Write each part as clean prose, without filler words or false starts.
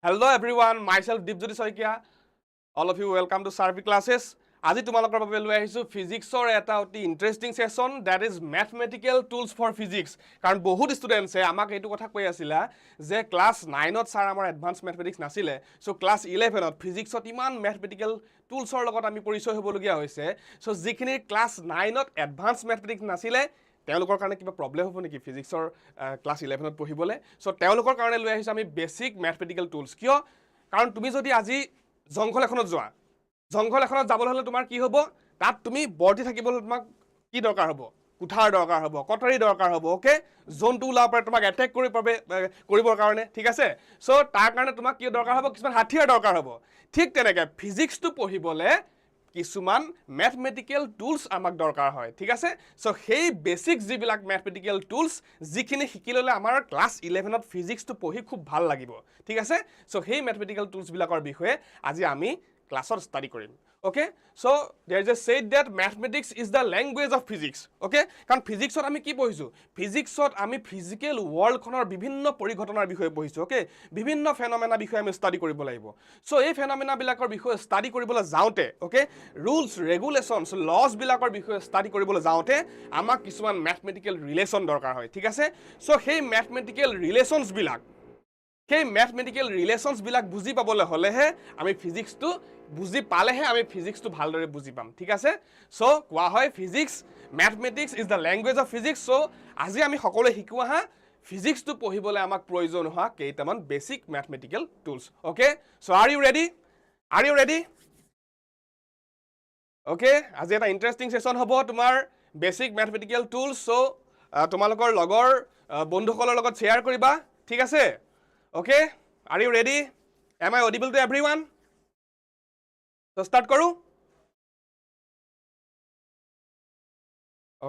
Hello everyone, myself Deepjyoti. All of you welcome to SHARPY classes. আজি তোমালোকৰ বাবে লৈ আহিছো ফিজিক্সৰ এটা অতি interesting session that is mathematical tools for physics কাৰণ বহুত ষ্টুডেন্টছে আমাক এইটো কথা কৈ আছিলা যে ক্লাস 9ত স্যাৰ আমাৰ এডভান্স ম্যাথমেটিক্স নাছিলে সো ক্লাস 11ত ফিজিক্সত ইমান ম্যাথমেটিক্যাল টুলছৰ লগত আমি পৰিচয় হ'বলগীয়া হৈছে সো যিখিনি ক্লাস 9ত এডভান্স ম্যাথমেটিক্স নাছিলে তেওঁলোকৰ কাৰণে কিবা প্ৰবলেম হ'ব নেকি ফিজিক্সৰ ক্লাস 11ত পঢ়িবলে সো তেওঁলোকৰ কাৰণে লৈ আহিছো আমি বেসিক ম্যাথমেটিক্যাল টুলছ কিয় কাৰণ তুমি যদি আজি জংঘল এখনত যোৱা জংঘল এখনত যাবলৈ হলে তোমাৰ কি হ'ব তাত তুমি বৰ্তি থাকিবলৈ তোমাক কি দৰকাৰ হ'ব কুঠাৰ দৰকাৰ হ'ব কটাৰী দৰকাৰ হ'ব ওকে জন্তু ওলাব পাৰে তোমাক এটেক কৰিবৰ কাৰণে ঠিক আছে সো তাৰ কাৰণে তোমাক কি দৰকাৰ হ'ব কিছুমান হাতিয়াৰ দৰকাৰ হ'ব ঠিক তেনেকৈ ফিজিক্সটো পঢ়িবলে কিছুমান ম্যাথমেটিক্যাল টুলছ আমাক দৰকাৰ হয় ঠিক আছে সো সেই বেসিক যিবিলাক ম্যাথমেটিক্যাল টুলছ যিখিনি শিকি ললে আমাৰ ক্লাস 11ত ফিজিক্সটো পঢ়ি খুব ভাল লাগিব ঠিক আছে সো সেই ম্যাথমেটিক্যাল টুলছ বিলাকৰ বিষয়ে আজি আমি ক্লাসৰ ষ্টাডি কৰিম okay so there is a said that mathematics is the language of physics okay কাৰণ ফিজিক্সত আমি কি পঢ়িছো ফিজিক্সত আমি ফিজিক্যাল ওয়াৰ্ল্ড খনৰ বিভিন্ন পৰিঘটনাৰ বিষয়ে পঢ়িছো okay বিভিন্ন ফেনোমেনা বিষয়ে আমি ষ্টাডি কৰিব লাগিব সো এই ফেনোমেনা বিলাকৰ বিষয়ে ষ্টাডি কৰিবলৈ যাওতে okay rules regulations laws বিলাকৰ বিষয়ে ষ্টাডি কৰিবলৈ যাওতে আমাক কিছুমান mathematical relation দৰকাৰ হয় ঠিক আছে সো সেই mathematical relations বিলাক সেই mathematical relations বিলাক বুজি পাবলৈ হলেহে আমি ফিজিক্সটো বুজি পালেহে আমি ফিজিক্সটো ভালদৰে বুজি পাম ঠিক আছে সো কোৱা হয় physics mathematics is the language of physics so আজি আমি সকলোৱে শিকোৱা হা ফিজিক্সটো পঢ়িবলৈ আমাক প্ৰয়োজন হোৱা কেইটামান basic mathematical tools okay so are you ready okay আজি এটা ইন্টাৰেষ্টিং সেশন হ'ব তোমাৰ বেসিক mathematical tools সো তোমালোকৰ লগৰ বন্ধুসকলৰ লগত শেয়াৰ কৰিবা ঠিক আছে okay are you ready am I audible to everyone so start karo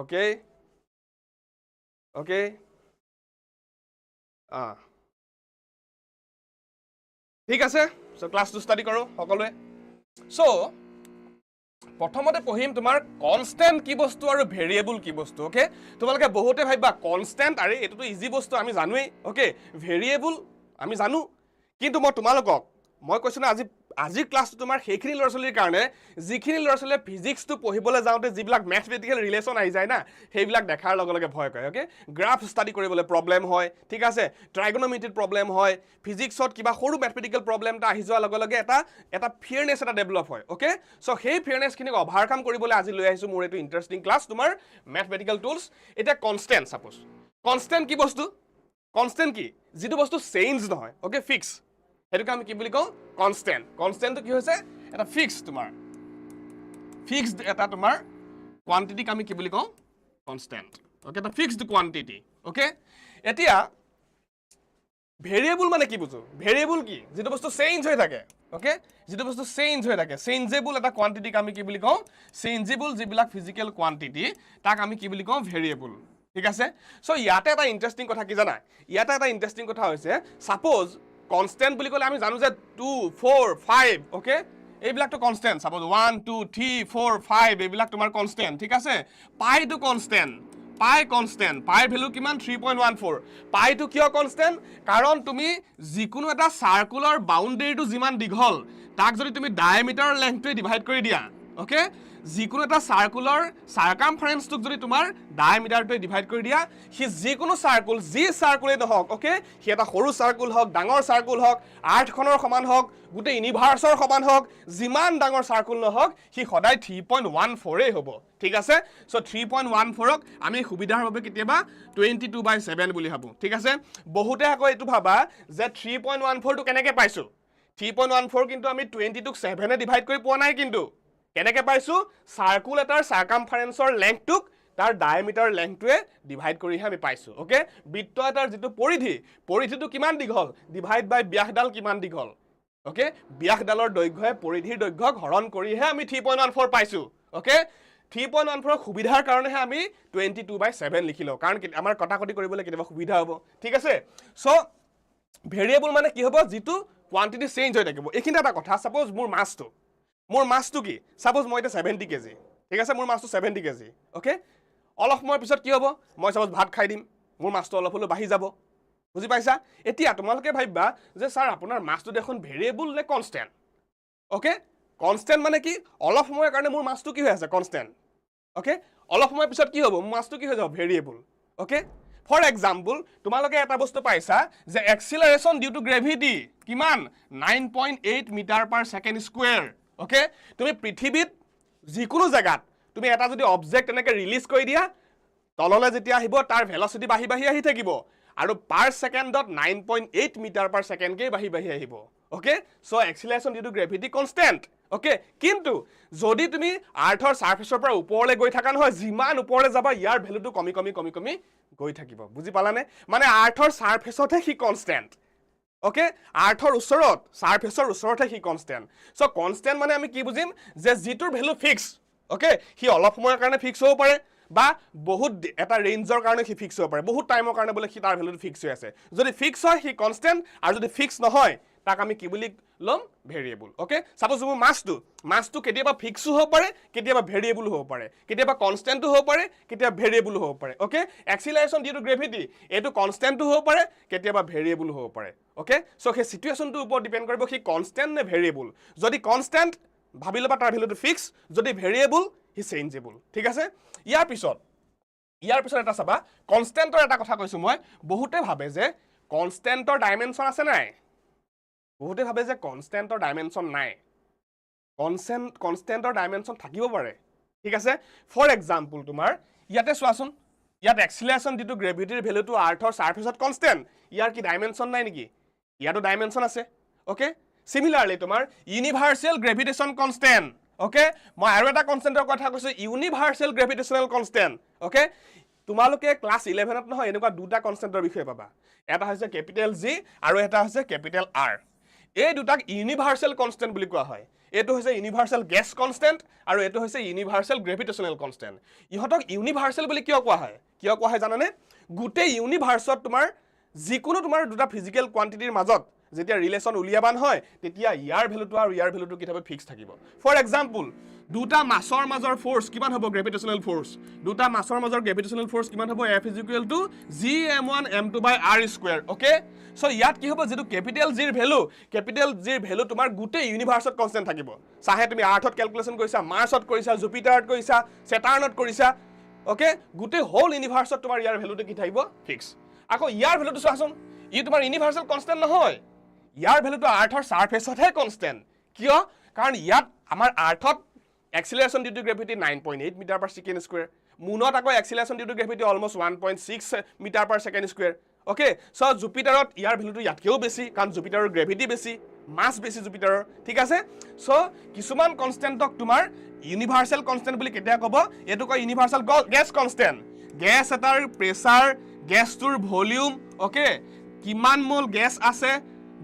okay ঠিক আছে so class to study karo সকলোৱে so প্ৰথমতে পঢ়িম তোমাৰ কনস্ট্যান্ট কি বস্তু আৰু ভেৰিয়েবল কি বস্তু ওকে তোমালোকে বহুতে ভাবিবা কনস্ট্যান্ট আৰে এটো তো ইজি বস্তু আমি জানোই ওকে ভেৰিয়েবল আমি জানো কিন্তু মই কৈছো না আজি ক্লাসটো তোমাৰ সেইখিনি লৰছলিৰ কাৰণে যিখিনি লৰছলে ফিজিক্সটো পঢ়িবলৈ যাওতে যিবিলাক ম্যাথমেটিক্যাল ৰিলেচন আহি যায় না সেইবিলাক দেখাৰ লগে লগে ভয় কৰে ওকে গ্ৰাফ ষ্টাডি কৰিবলৈ প্ৰবলেম হয় ঠিক আছে ট্ৰাইগোনোমেট্ৰিক প্ৰবলেম হয় ফিজিক্সত কিবা সৰু ম্যাথমেটিক্যাল প্ৰবলেমটা আহি যোৱাৰ লগে লগে এটা ফিয়াৰনেস এটা ডেভেলপ হয় ওকে সো সেই ফিয়াৰনেসখিনি ওভাৰকাম কৰিবলৈ আজি লৈ আহিছো মোৰ এটো ইন্টাৰেষ্টিং ক্লাস তোমাৰ ম্যাথমেটিক্যাল টুলছ এটা কনস্ট্যান্ট সাপোজ কনস্ট্যান্ট কি বস্তু কনস্ট্যান্ট কি যেটো বস্তু চেঞ্জ নহয় ওকে ফিক্স হেতুকে আমি কি বুলি কওঁ কনস্ট্যান্ট কি হৈছে এটা ফিক্স তোমাৰ ফিক্সড এটা তোমাৰ কোয়ান্টিটিক আমি কি বুলি কওঁ কনস্ট্যান্ট ওকে এটা ফিক্সড কোয়ান্টিটি ওকে এতিয়া ভেৰিয়েবল মানে কি বুঝো ভেৰিয়েবল কি যেটো বস্তু চেঞ্জ হৈ থাকে ওকে যেটো বস্তু চেঞ্জ হৈ থাকে চেঞ্জেবল এটা কোয়ান্টিটিক আমি কি বুলি কওঁ চেঞ্জেবল যিবিলাক ফিজিক্যাল কোয়ান্টিটি তাক আমি কি বুলি কওঁ ভেৰিয়েবল ঠিক আছে সো ইয়াতে এটা ইন্টাৰেষ্টিং কথা কি জানা ইয়াতে এটা ইন্টাৰেষ্টিং কথা হৈছে সাপোজ কনস্ট্যান্ট বুলি কলে আমি জানো যে 2 4 5 ওকে এইবিলাক তো কনস্ট্যান্ট সাপোজ 1 2 3 4 5 এইবিলাক তোমাৰ কনস্ট্যান্ট ঠিক আছে পাই টু কনস্ট্যান্ট পাই ভ্যালু কিমান 3.14 পাই টু কিয় কনস্ট্যান্ট কাৰণ তুমি যিকোনো এটা সাৰ্কুলাৰ বাউন্ডাৰীটো যিমান দীঘল তাক যদি তুমি ডায়ামিটাৰ লেংথটোৱে ডিভাইড কৰি দিয়া ওকে যিকোনো এটা সাৰ্কুলাৰ সাৰ্কামফাৰেন্সটোক যদি তোমাৰ ডায়ামিটাৰটোৱে ডিভাইড কৰি দিয়া হি যিকোনো সাৰ্কুল যি সাৰ্কুলে নহওক ওকে হি এটা সৰু সাৰ্কুল হওক ডাঙৰ সাৰ্কুল হওক আৰ্থখনৰ সমান হওক গুটে ইউনিভাৰ্সৰ সমান হওক যিমান ডাঙৰ সাৰ্কুল নহওক হি সদায় 3.14 এ হ'ব ঠিক আছে সো 3.14 ক আমি সুবিধাৰ বাবে কেতিয়াবা 22/7 বুলি ভাবো ঠিক আছে বহুতে আকৌ এটো ভাবা যে 3.14 টো কেনেকৈ পাইছো 3.14 কিন্তু আমি 22 ক 7 এ ডিভাইড কৰি পোৱা নাই কিন্তু কেনেকৈ পাইছো সাৰ্কুল এটাৰ সাৰ্কামফাৰেন্সৰ লেংথটোক তাৰ ডায়ামিটাৰ লেংথটোৱে ডিভাইড কৰিহে আমি পাইছো ওকে বৃত্ত এটাৰ যেটো পৰিধিটো কিমান দীঘল ডিভাইড বাই ব্যাসডাল কিমান দীঘল ওকে ব্যাসডালৰ দৈৰ্ঘ্যে পৰিধিৰ দৈৰ্ঘ্যক হৰণ কৰিহে আমি 3.14 পাইছো ওকে 3.14 সুবিধাৰ কাৰণেহে আমি 22/7 লিখিলো কাৰণ আমাৰ কটাকটি কৰিবলৈ কেতিয়াবা সুবিধা হ'ব ঠিক আছে সো ভেৰিয়েবল মানে কি হ'ব যেটো কোয়ান্টিটি চেঞ্জ হৈ থাকিব এইখিনি এটা কথা সাপোজ মোৰ মাছটো কি সাপোজ মই এটা 70 কেজি ঠিক আছে মোৰ মাছটো 70 কেজি ওকে অলপ সময় পিছত কি হ'ব মই সাপোজ ভাত খাই দিম মোৰ মাছটো অলপ হলো বাঢ়ি যাব বুজি পাইছা এতিয়া তোমালোকে ভাবিবা যে স্যাৰ আপোনাৰ মাছটো দেখোন ভেৰিয়েবল নে কনস্ট্যান্ট ওকে কনস্ট্যান্ট মানে কি অলপ সময়ৰ কাৰণে মোৰ মাছটো কি হৈ আছে কনস্ট্যান্ট ওকে অলপ সময় পিছত কি হ'ব মোৰ মাছটো কি হৈ যাব ভেৰিয়েবল ওকে ফৰ এক্সাম্পল তোমালোকে এটা বস্তু পাইছা যে এক্সিলাৰেশন ডিউ টু গ্ৰেভিটি কিমান 9.8 metre per second square okay তুমি পৃথিৱীত যিকোনো জায়গাত তুমি এটা যদি অবজেক্ট এনেকে ৰিলিজ কৰি দিয়া তললে যেতিয়া আহিব তাৰ ভেলোসিটি বাহি বাহি আহি থাকিব আৰু পাৰ সেকেন্ডত 9.8 মিটাৰ পাৰ সেকেন্ড কে বাহি বাহি আহিব okay so acceleration due to gravity constant okay কিন্তু যদি তুমি আৰ্থৰ সাৰফেসৰ পৰা ওপৰলৈ গৈ থাকা নহয় যিমান ওপৰলৈ যাবা ইয়াৰ ভ্যালুটো কমি কমি কমি কমি গৈ থাকিব বুজি পালানে মানে আৰ্থৰ সাৰফেসতহে কি কনস্ট্যান্ট ওকে আৰ্থৰ ওচৰত সাৰফেসৰ ওচৰতহে কি কনস্ট্যান্ট সো কনস্ট্যান্ট মানে আমি কি বুজিম যে জিটোৰ ভ্যালু ফিক্স ওকে হি অলপ সময়ৰ কাৰণে ফিক্স হ'ব পাৰে বা বহুত এটা ৰেঞ্জৰ কাৰণে হি ফিক্স হ'ব পাৰে বহুত টাইমৰ কাৰণে বলে হি তাৰ ভ্যালুটো ফিক্স হৈ আছে যদি ফিক্স হয় হি কনস্ট্যান্ট আৰু যদি ফিক্স নহয় তাক আমি কি বুলি লম ভেৰিয়েবল ওকে সাপোজ মোৰ মাছটো কেতিয়াবা ফিক্স হ'ব পাৰে কেতিয়াবা ভেৰিয়েবল হ'ব পাৰে কেতিয়াবা কনস্ট্যান্ট হ'ব পাৰে কেতিয়াবা ভেৰিয়েবল হ'ব পাৰে ওকে এক্সিলাৰেশন ডিউ টু গ্ৰেভিটি এটো কনস্ট্যান্ট হ'ব পাৰে কেতিয়াবা ভেৰিয়েবল হ'ব পাৰে ওকে সো হে সিচুৱেশনটোৰ ওপৰত ডিপেন্ড কৰিব কি কনস্ট্যান্ট নে ভেৰিয়েবল যদি কনস্ট্যান্ট ভাবি লবা তাৰ ভ্যালুটো ফিক্স যদি ভেৰিয়েবল হি চেঞ্জেবল ঠিক আছে ইয়াৰ পিছত এটা চাবা কনস্ট্যান্টৰ এটা কথা কৈছো মই বহুতে ভাবে যে কনস্ট্যান্টৰ ডাইমেনশন আছে নাই বহুতে ভাবে যে কনস্ট্যান্টৰ ডাইমেনশন নাই কনস্ট্যান্টৰ ডাইমেনশন থাকিব পাৰে ঠিক আছে ফৰ এক্সাম্পল তোমাৰ ইয়াতে চোৱাচোন ইয়াত এক্সিলাৰেশন ডিউ টু গ্ৰেভিটিৰ ভ্যালুটো আৰ্থৰ সাৰফেসত কনস্ট্যান্ট ইয়াৰ কি ডাইমেনশন নাই নেকি ইয়াতো ডাইমেনশন আছে ওকে সিমিলাৰলি তোমাৰ ইউনিভাৰ্সাল গ্ৰেভিটেশন কনস্ট্যান্ট ওকে মই আৰু এটা কনস্ট্যান্টৰ কথা কৈছো ইউনিভাৰ্সাল গ্ৰেভিটেশনাল কনস্ট্যান্ট ওকে তোমালোকে ক্লাস 11 ত নহয় এনেকুৱা দুটা কনস্ট্যান্টৰ বিষয়ে পাবা এটা হৈছে ক্যাপিটেল জি আৰু এটা হৈছে ক্যাপিটেল আৰ এই দুটাক ইউনিভাৰ্সাল কনস্ট্যান্ট বুলি কোৱা হয় এটো হৈছে ইউনিভাৰ্সাল গ্যাস কনস্ট্যান্ট আৰু এটো হৈছে ইউনিভাৰ্সাল গ্ৰেভিটেশনাল কনস্ট্যান্ট ইহতক ইউনিভাৰ্সাল বুলি কিয় কোৱা হয় জানানে গুটেই ইউনিভাৰ্সত তোমাৰ যিকোনো তোমাৰ দুটা ফিজিক্যাল কোয়ান্টিটিৰ মাজত যেতিয়া ৰিলেশন উলিয়াবান হয় তেতিয়া ইয়াৰ ভ্যালুটো আৰু ইয়াৰ ভ্যালুটো কিভাবে ফিক্স থাকিব ফৰ এক্সাম্পল দুটা মাছৰ মাজৰ ফোৰ্স কিমান হ'ব গ্ৰেভিটেশনাল ফোৰ্স দুটা মাছৰ মাজৰ গ্ৰেভিটেশনাল ফোর্স কিমান হ'ব F = gm1 m2/r² okay so ইয়াত কি হ'ব যেটো ক্যাপিটেল জিৰ ভ্যালু তোমাৰ গুটেই ইউনিভাৰ্সত কনস্ট্যান্ট থাকিব চাহে তুমি আৰ্থত ক্যালকুলেশন কৰিছা মাৰ্সত কৰিছা জুপিটাৰত কৰিছা স্যাটাৰ্ণত কৰিছা ওকে গুটেই হোল ইউনিভাৰ্সত তোমাৰ ইয়াৰ ভ্যালুটো কি থাকিব ফিক্স আকৌ ইয়াৰ ভ্যালুটো চোৱাচোন ই তোমাৰ ইউনিভাৰ্সাল কনস্ট্যান্ট নহয় ইয়াৰ ভ্যালুটো আৰ্থৰ সাৰফেসতহে কনস্ট্যান্ট কিয় কাৰণ ইয়াত আমাৰ আৰ্থত acceleration due to gravity 9.8 meter per second square moonot ako acceleration due to gravity almost 1.6 meter per second square okay so jupiter yar value to yatkeo besi kan jupiter gravity besi mass besi jupiter thik ase so kisuman constant tok tumar universal constant boli ketia kobo etu ko universal gas constant gas etar pressure gas tur volume okay kiman mol gas ase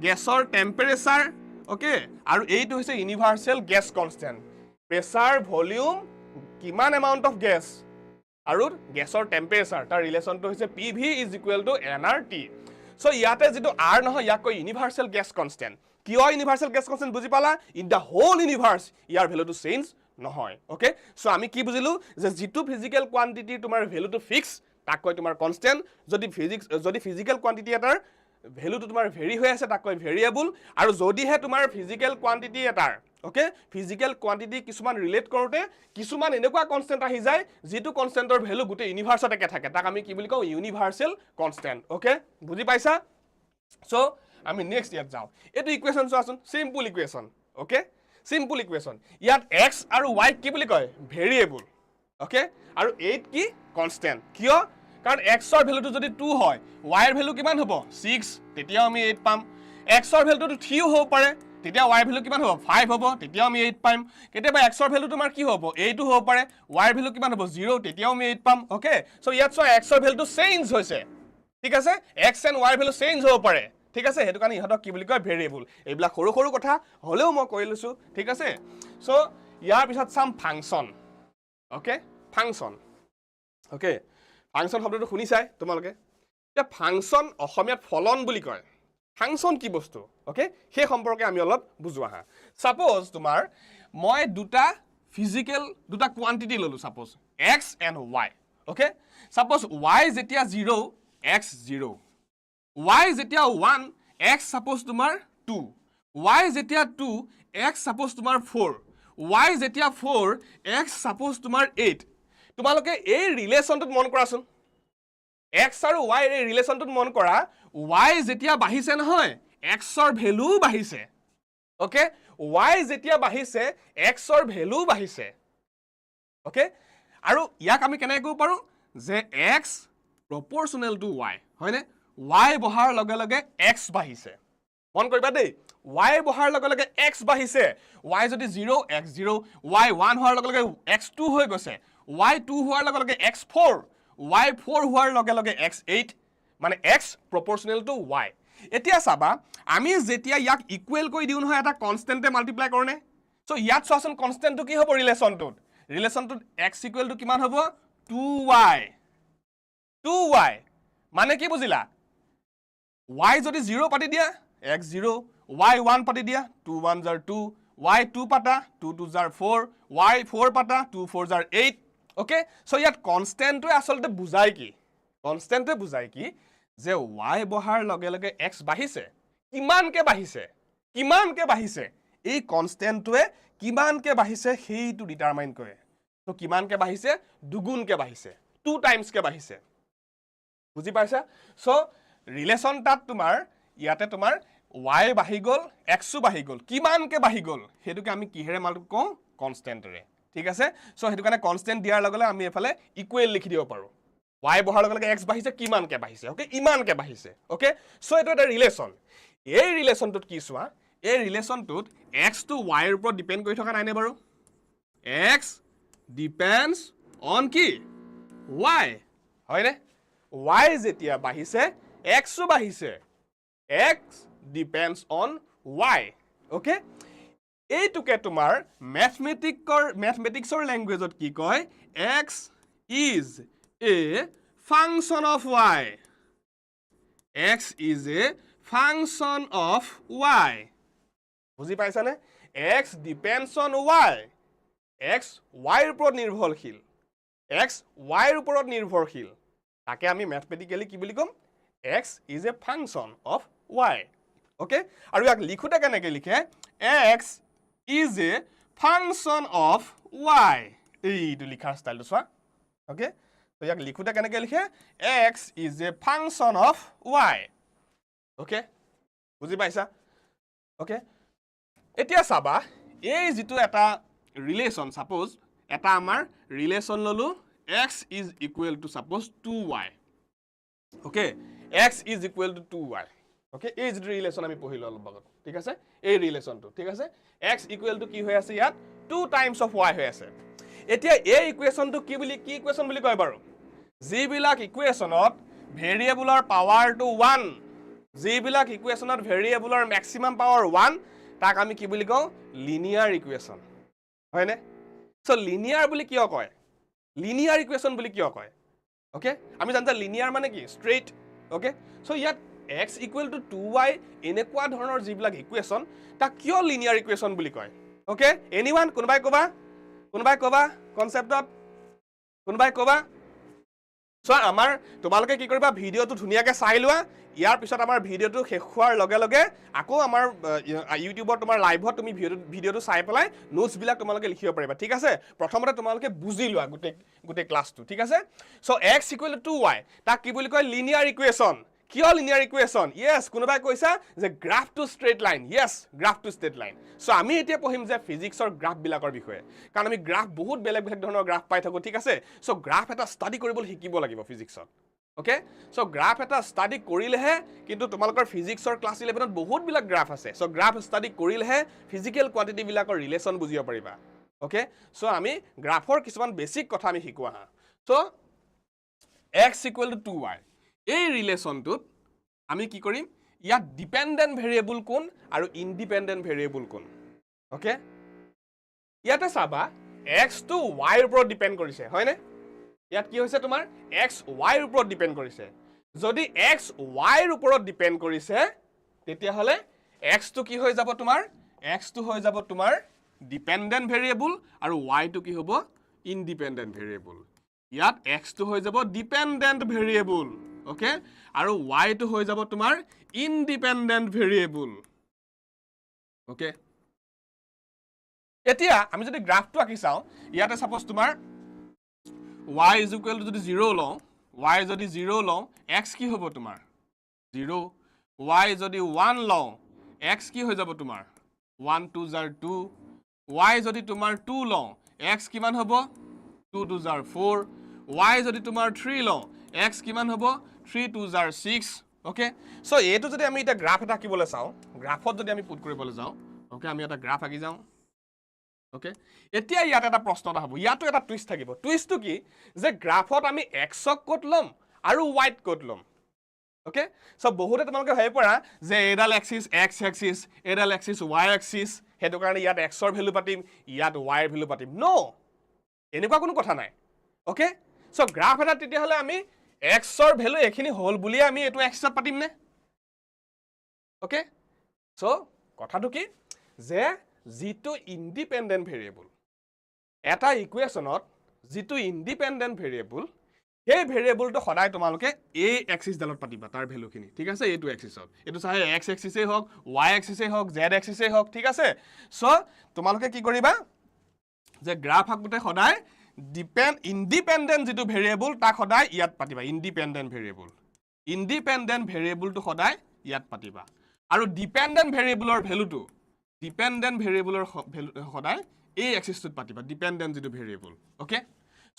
gasor temperature okay aru eitu hoise universal gas constant pressure volume kiman amount of gas aru gasor temperature tar relation to hoise pv = nrt so yate jitu r nohoy yak koi universal gas constant kiyo universal gas constant buji pala in the whole universe yar value to change nohoy okay so ami ki bujilu je jitu physical quantity tumar value to fix tak koi tumar constant jodi physical quantity etar value to tumar vary hoy ase tak koi variable aru jodi he tumar physical quantity etar okay physical quantity kisuman relate korote kisuman enekwa constant ahi jay jitu constantor value gute universe ate thake tak ami ki boli kau universal constant okay buji paisa so ami next yat jao etu equation so asun simple equation okay simple equation yat x aru y ki boli koy variable okay aru 8 ki constant kiyo karon x or value to jodi 2 hoy y er value kiman hobo 6 tetia ami 8 pam x or value to 3 hobo pare তেতিয়া y value কিমান হ'ব 5 হ'ব তেতিয়া আমি 8 পাম কেতিয়াবা x ৰ value তোমাৰ কি হ'ব 8 হ'ব পাৰে y ৰ ভ্যালু কিমান হ'ব 0 তেতিয়া আমি 8 পাম ওকে সো ইয়াত সো x ৰ ভ্যালুটো চেঞ্জ হৈছে ঠিক আছে x and y value change হ'ব পাৰে ঠিক আছে হেতু কাৰণে ইহতক কি বুলি কয় ভেৰিয়েবল এইবিলা সৰু সৰু কথা হলেও মই কৈ লৈছো ঠিক আছে সো ইয়াৰ পিছত some function okay function okay function শব্দটো শুনি চাই তোমালোকে এটা ফাংচন অসমীয়াত ফলন বুলি কয় ফাংচন কি বস্তু ওকে হে সম্পৰ্কে আমি অলপ বুজোৱা হা সাপোজ তোমাৰ মই দুটা ফিজিক্যাল দুটা কোয়ান্টিটি ললো suppose x and y okay suppose y যেতিয়া 0 x 0 y যেতিয়া 1 x suppose তোমাৰ 2 y যেতিয়া 2 x suppose তোমাৰ 4 y যেতিয়া 4 x suppose তোমাৰ 8 তোমালোকে এই ৰিলেচনটো মন কৰাচোন x আৰু y এই ৰিলেচনটো মন কৰা y যেতিয়া বাঢ়িছে নহয় x ৰ ভ্যালু বাঢ়িছে ওকে y যেতিয়া বাঢ়িছে x ৰ ভ্যালু বাঢ়িছে ওকে আৰু ইয়াক আমি কেনেকৈ কৰিব পাৰো যে x proportional to y হয়নে y বহাৰ লগে লগে x বাঢ়িছে মন কৰিবা দেই y বহাৰ লগে লগে x বাঢ়িছে y যদি 0 x 0 y 1 হোৱাৰ লগে লগে x 2 হৈ গৈছে y 2 হোৱাৰ লগে লগে x 4 y 4 হোৱাৰ লগে লগে x 8 মানে x proportional to y এতিয়া চাবা আমি যেতিয়া ইয়াক ইকুৱেল কৰি দিউ নহয় এটা কনস্ট্যান্টে মাল্টিপ্লাই কৰনে সো ইয়াত চোৱাচোন কনস্ট্যান্টটো কি হ'ব ৰিলেচনটোত x ইকুৱেল টু কিমান হ'ব 2y মানে কি বুজিলা y যদি 0 পাতি দিয়া x 0 y 1 পাতি দিয়া 2 1 jar 2 y 2 পাতা 2 2 jar 4 y 4 পাতা 2 4 jar 8 ওকে সো ইয়াত কনস্ট্যান্টটো আসলতে বুজাই কি কনস্ট্যান্টে বুজাই কি যে y বহাৰ লগে লগে x বাঢ়িছে কিমানকে বাঢ়িছে এই কনস্ট্যান্টটোৱে কিমানকে বাঢ়িছে সেইটো ডিটাৰমাইন কৰে তো কিমানকে বাঢ়িছে দুগুণকে বাঢ়িছে 2 টাইমছ কে বাঢ়িছে বুজি পাইছা সো ৰিলেচন তাত তোমাৰ ইয়াতে তোমাৰ y বাঢ়ি গল x বাঢ়ি গল কিমানকে বাঢ়ি গল হেতুকে আমি কিহেৰে মাল্টিপ্লাই কওঁ কনস্ট্যান্টৰে ঠিক আছে সো হেতু কাৰণে কনস্ট্যান্ট দিয়াৰ লগে লগে আমি এফালে ইকুৱেল লিখি দিব পাৰো y বহাৰ লগে লগে x বাঢ়িছে কিমানকে বাঢ়িছে ওকে ইমানকে বাঢ়িছে ওকে সো এটো এটা ৰিলেচন এই ৰিলেচনটোত কি চোৱা এই ৰিলেচনটোত x টু y ৰ ওপৰত ডিপেন্ড কৰি থকা নাই নে বাৰু x depends on কি y হয়নে y যেতিয়া বাঢ়িছে x ও বাঢ়িছে x depends on y okay এইটোকে তোমাৰ ম্যাথমেটিক্সৰ ল্যাঙ্গুৱেজত কি কয় x is a function of y x is a function of y বুজি পাইছানে x depends on y x y ৰ ওপৰত নিৰ্ভৰশীল x y ৰ ওপৰত নিৰ্ভৰশীল তাকে আমি ম্যাথমেটিক্যালি কি বুলি কম x is a function of y okay আৰু ইয়াক লিখোতে কেনেকৈ লিখে x is a function of y এইটো লিখাৰ ষ্টাইলটো চোৱা ওকে তো ইয়াক লিখোতে কেনেকৈ লিখে x is a function of y okay বুজি পাইছা ওকে এতিয়া চাবা এই যেটো এটা ৰিলেচন সাপোজ এটা আমাৰ ৰিলেচন ললো x is equal to suppose 2y okay x is equal to 2y okay এই যেটো ৰিলেচন আমি পঢ়িলো অলপ আগত ঠিক আছে এই ৰিলেচনটো ঠিক আছে x equal to কি হৈ আছে ইয়াত 2 times of y হৈ আছে এতিয়া এই ইকুৱেচনটো কি ইকুৱেচন বুলি কয় বাৰু যিবিলাক ইকুৱেচনত ভেৰিয়েবলৰ পাৱাৰটো 1 যিবিলাক ইকুৱেচনত ভেৰিয়েবলৰ ম্যাক্সিমাম পাৱাৰ 1 তাক আমি কি বুলি কওঁ লিনিয়াৰ ইকুৱেচন হয়নে সো লিনিয়াৰ বুলি কিয় কয় লিনিয়াৰ ইকুৱেচন বুলি কিয় কয় ওকে আমি জানতা লিনিয়াৰ মানে কি স্ট্ৰেইট ওকে সো ইয়াত x equal to 2y এনেকুৱা ধৰণৰ যিবিলাক ইকুৱেচন তাক কিয় লিনিয়াৰ ইকুৱেচন বুলি কয় ওকে এনিওয়ান কোনবাই কবা কনসেপ্টত কোনবাই কবা সো আমাৰ তোমালোকে কি কৰিবা ভিডিওটো ধুনিয়াকে চাই লোৱা ইয়াৰ পিছত আমাৰ ভিডিওটো শেষ হোৱাৰ লগে লগে আকৌ আমাৰ ইউটিউবত তোমাৰ লাইভত তুমি ভিডিওটো চাই পেলাই নোটস বিলাক তোমালোকে লিখিব পাৰিবা ঠিক আছে প্ৰথমতে তোমালোকে বুজি লোৱা গুটে ক্লাছটো ঠিক আছে so x equal to 2y তাক কি বুলি কয় লিনিয়াৰ ইকুৱেচন কিয় লিনিয়াৰ ইকুৱেচন ইয়েস কোনোবাই কৈছা যে graph to straight line yes graph to straight line so আমি এতিয়া পঢ়িম যে ফিজিক্সৰ গ্ৰাফ বিলাকৰ বিষয়ে কাৰণ আমি গ্ৰাফ বহুত বেলেগ ধৰণৰ গ্ৰাফ পাই থাকো ঠিক আছে সো গ্ৰাফ এটা ষ্টাডি কৰিবলৈ শিকিব লাগিব ফিজিক্সত ওকে সো গ্ৰাফ এটা ষ্টাডি কৰিলেহে কিন্তু তোমালোকৰ ফিজিক্সৰ ক্লাস 11ত বহুত বিলাক গ্ৰাফ আছে সো গ্ৰাফ ষ্টাডি কৰিলেহে ফিজিক্যাল কোৱান্টিটি বিলাকৰ ৰিলেচন বুজিব পাৰিবা ওকে সো আমি গ্ৰাফৰ কিছুমান বেসিক কথা আমি শিকোৱা হা so x equal to 2y এই ৰিলেচনটোত আমি কি কৰিম ইয়াত ডিপেন্ডেন্ট ভেৰিয়েবল কোন আৰু ইন্ডিপেন্ডেন্ট ভেৰিয়েবল কোন ওকে ইয়াতে চাবা x টু y ৰ ওপৰত ডিপেন্ড কৰিছে হয়নে ইয়াত কি হৈছে তোমাৰ x y ৰ ওপৰত ডিপেন্ড কৰিছে যদি x y ৰ ওপৰত ডিপেন্ড কৰিছে তেতিয়া হলে x টো কি হৈ যাব তোমাৰ ডিপেন্ডেন্ট ভেৰিয়েবল আৰু y টো কি হ'ব ইন্ডিপেন্ডেন্ট ভেৰিয়েবল ইয়াত x টো হৈ যাব ডিপেন্ডেন্ট ভেৰিয়েবল ওকে আৰু y টো হৈ যাব তোমাৰ ইনডিপেন্ডেন্ট ভেৰিয়েবল ওকে এতিয়া আমি যদি গ্ৰাফটো আঁকি চাও ইয়াতে সাপোজ তোমাৰ y is equal to যদি 0 লও y যদি 0 লও x কি হ'ব তোমাৰ 0 y যদি 1 লও x কি হৈ যাব তোমাৰ 1 2 জাৰ 2 y যদি তোমাৰ 2 লও x কিমান হ'ব 2 2 জাৰ 4 y যদি তোমাৰ 3 লও x কিমান হ'ব 3 2 জাৰ 6 ওকে সো এটো যদি আমি এটা গ্ৰাফ এটা আঁকিবলৈ চাও গ্ৰাফত যদি আমি পুট কৰিবলৈ যাও ওকে আমি এটা গ্ৰাফ আঁকি যাও ওকে এতিয়া ইয়াত এটা প্ৰশ্ন এটা হ'ব ইয়াতো এটা টুইষ্ট থাকিব টুইষ্টটো কি যে গ্ৰাফত আমি x ক ক'ত লম আৰু y ক ক'ত লম ওকে সো বহুতে তোমালোকে ভাবি পৰা যে এডাল এক্সিস x এক্সিস এডাল এক্সিস y এক্সিস হেতু কাৰণে ইয়াত x ৰ ভ্যালু পাতিম ইয়াত y ৰ ভ্যালু পাতিম নো এনেকুৱা কোনো কথা নাই ওকে সো গ্ৰাফ এটা তেতিয়া হলে আমি x ৰ ভ্যালু এখিনি হল বুলি আমি এটো x ত পাতিম নে ওকে সো কথাটো কি যে জিটো ইনডিপেন্ডেন্ট ভেৰিয়েবল এটা ইকুৱেচনত জিটো ইনডিপেন্ডেন্ট ভেৰিয়েবল এই ভেৰিয়েবলটো সদায় তোমালোকে এই এক্সিস ডালত পাতিবা তাৰ ভ্যালুখিনি ঠিক আছে এইটো এক্সিসত এটো চাহে x এক্সিসে হওক y এক্সিসে হওক z এক্সিসে হওক ঠিক আছে সো তোমালোকে কি কৰিবা যে গ্ৰাফ আঁকোতে সদায় ইনডিপেন্ডেন্ট যেটো ভেৰিয়েবল তাক সদায় ইয়াত পাতিবা ইনডিপেন্ডেন্ট ভেৰিয়েবলটো সদায় ইয়াত পাতিবা আৰু ডিপেন্ডেন্ট ভেৰিয়েবলৰ ভ্যালুটো ডিপেন্ডেন্ট ভেৰিয়েবলৰ সদায় এই এক্সিসটোত পাতিবা ডিপেন্ডেন্ট যেটো ভেৰিয়েবল ওকে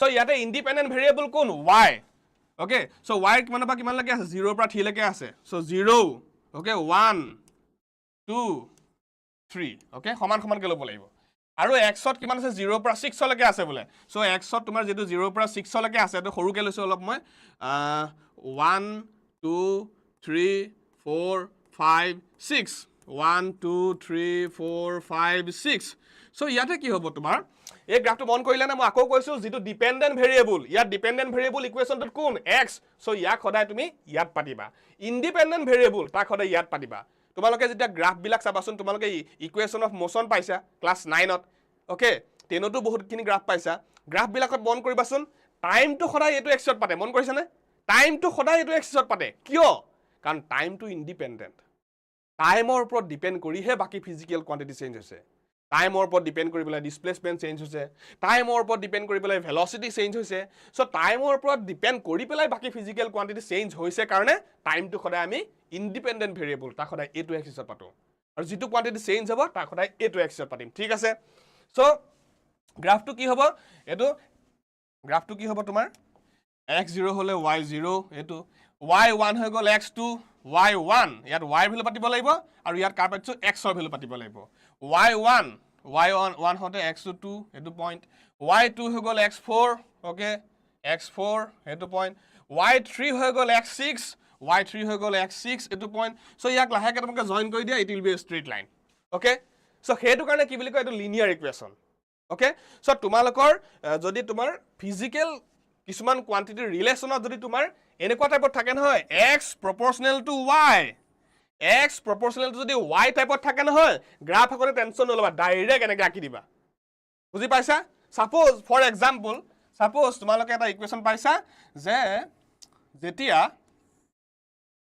সো ইয়াতে ইনডিপেন্ডেন্ট ভেৰিয়েবল কোন y ওকে সো y কিমান পৰা কিমান লৈকে আছে 0 পৰা 3 লৈকে আছে সো 0 ওকে 1 2 3 ওকে সমান সমান কে ল'ব লাগিব আৰু x ত কিমান আছে 0 পৰা 6 লৈকে আছে বলে সো x ত তোমাৰ যেটো 0 পৰা 6 লৈকে আছে এটো সৰুকে লৈছো অলপ মই 1 2 3 4 5 6 1 2 3 4 5 6 সো ইয়াতে কি হ'ব তোমাৰ এই গ্ৰাফটো মন কৰিলে না মই আকৌ কৈছো যেটো ডিপেন্ডেন্ট ভেৰিয়েবল ইয়াত ডিপেন্ডেন্ট ভেৰিয়েবল ইকুৱেচনটো কোন x সো ইয়াক সদায় তুমি ইয়াত পাতিবা ইনডিপেন্ডেন্ট ভেৰিয়েবল তাক সদায় ইয়াত পাতিবা তোমালোকে যেতিয়া গ্ৰাফ বিলাক চাবাচোন তোমালোকে ইকুৱেচন অফ মোশন পাইছা ক্লাস 9 ত ওকে 10 তো বহুতখিনি গ্ৰাফ পাইছা গ্ৰাফ বিলাকত মন কৰিবাচোন টাইমটো সদায় এটো x ত পাতে মন কৰিছা নে টাইমটো সদায় এটো x ত পাতে কিয় কাৰণ টাইমটো ইনডিপেন্ডেন্ট টাইমৰ ওপৰত ডিপেন্ড কৰিহে বাকি ফিজিক্যাল কোৱান্টিটি চেঞ্জ হৈছে টাইমৰ ওপৰত ডিপেন্ড কৰি পেলাই ডিসপ্লেসমেন্ট চেঞ্জ হৈছে টাইমৰ ওপৰত ডিপেন্ড কৰি পেলাই ভেলোসিটি চেঞ্জ হৈছে সো টাইমৰ ওপৰত ডিপেন্ড কৰি পেলাই বাকি ফিজিক্যাল কোৱান্টিটি চেঞ্জ হৈছে কাৰণে টাইমটো সদায় আমি ইনডিপেন্ডেন্ট ভেৰিয়েবল তা সদায় এটো এক্সিসত পাতো আৰু যেটো কোৱান্টিটি চেঞ্জ হ'ব তা সদায় এটো এক্সিসত পাতিম ঠিক আছে সো গ্ৰাফটো কি হ'ব এটো গ্ৰাফটো কি হ'ব তোমাৰ x0 হলে y0 এটো y1 হৈ গল x2 y1 ইয়াত y ভ্যালু পাতিব লাগিব আৰু ইয়াত কাৰ পাতিছো x ৰ ভ্যালু পাতিব লাগিব y1 হতে x2 এটো পইণ্ট y2 হৈ গল x4 ওকে x4 এটো পইণ্ট y3 হৈ গল x6 হৈ গল x6 এটো পইণ্ট সো ইয়াক লাহেকে তোমাকে জয়েন কৰি দিয়া it will be a straight line okay so হেতু কাৰণে কি বুলি কয় এটো লিনিয়াৰ ইকুৱেচন ওকে সো তোমালোকৰ যদি তোমাৰ ফিজিক্যাল কিছুমান কোৱান্টিটি ৰিলেচনত যদি তোমাৰ এনেকুৱা টাইপত থাকে নহয় x proportional to y x proportional to যদি y টাইপত থাকে নহয় গ্ৰাফ আকৰে টেনচন নলবা ডাইৰেক্ট এনেকৈ আঁকি দিবা বুজি পাইছা সাপোজ ফৰ এক্সাম্পল সাপোজ তোমালোকে এটা ইকুৱেচন পাইছা যে যেতিয়া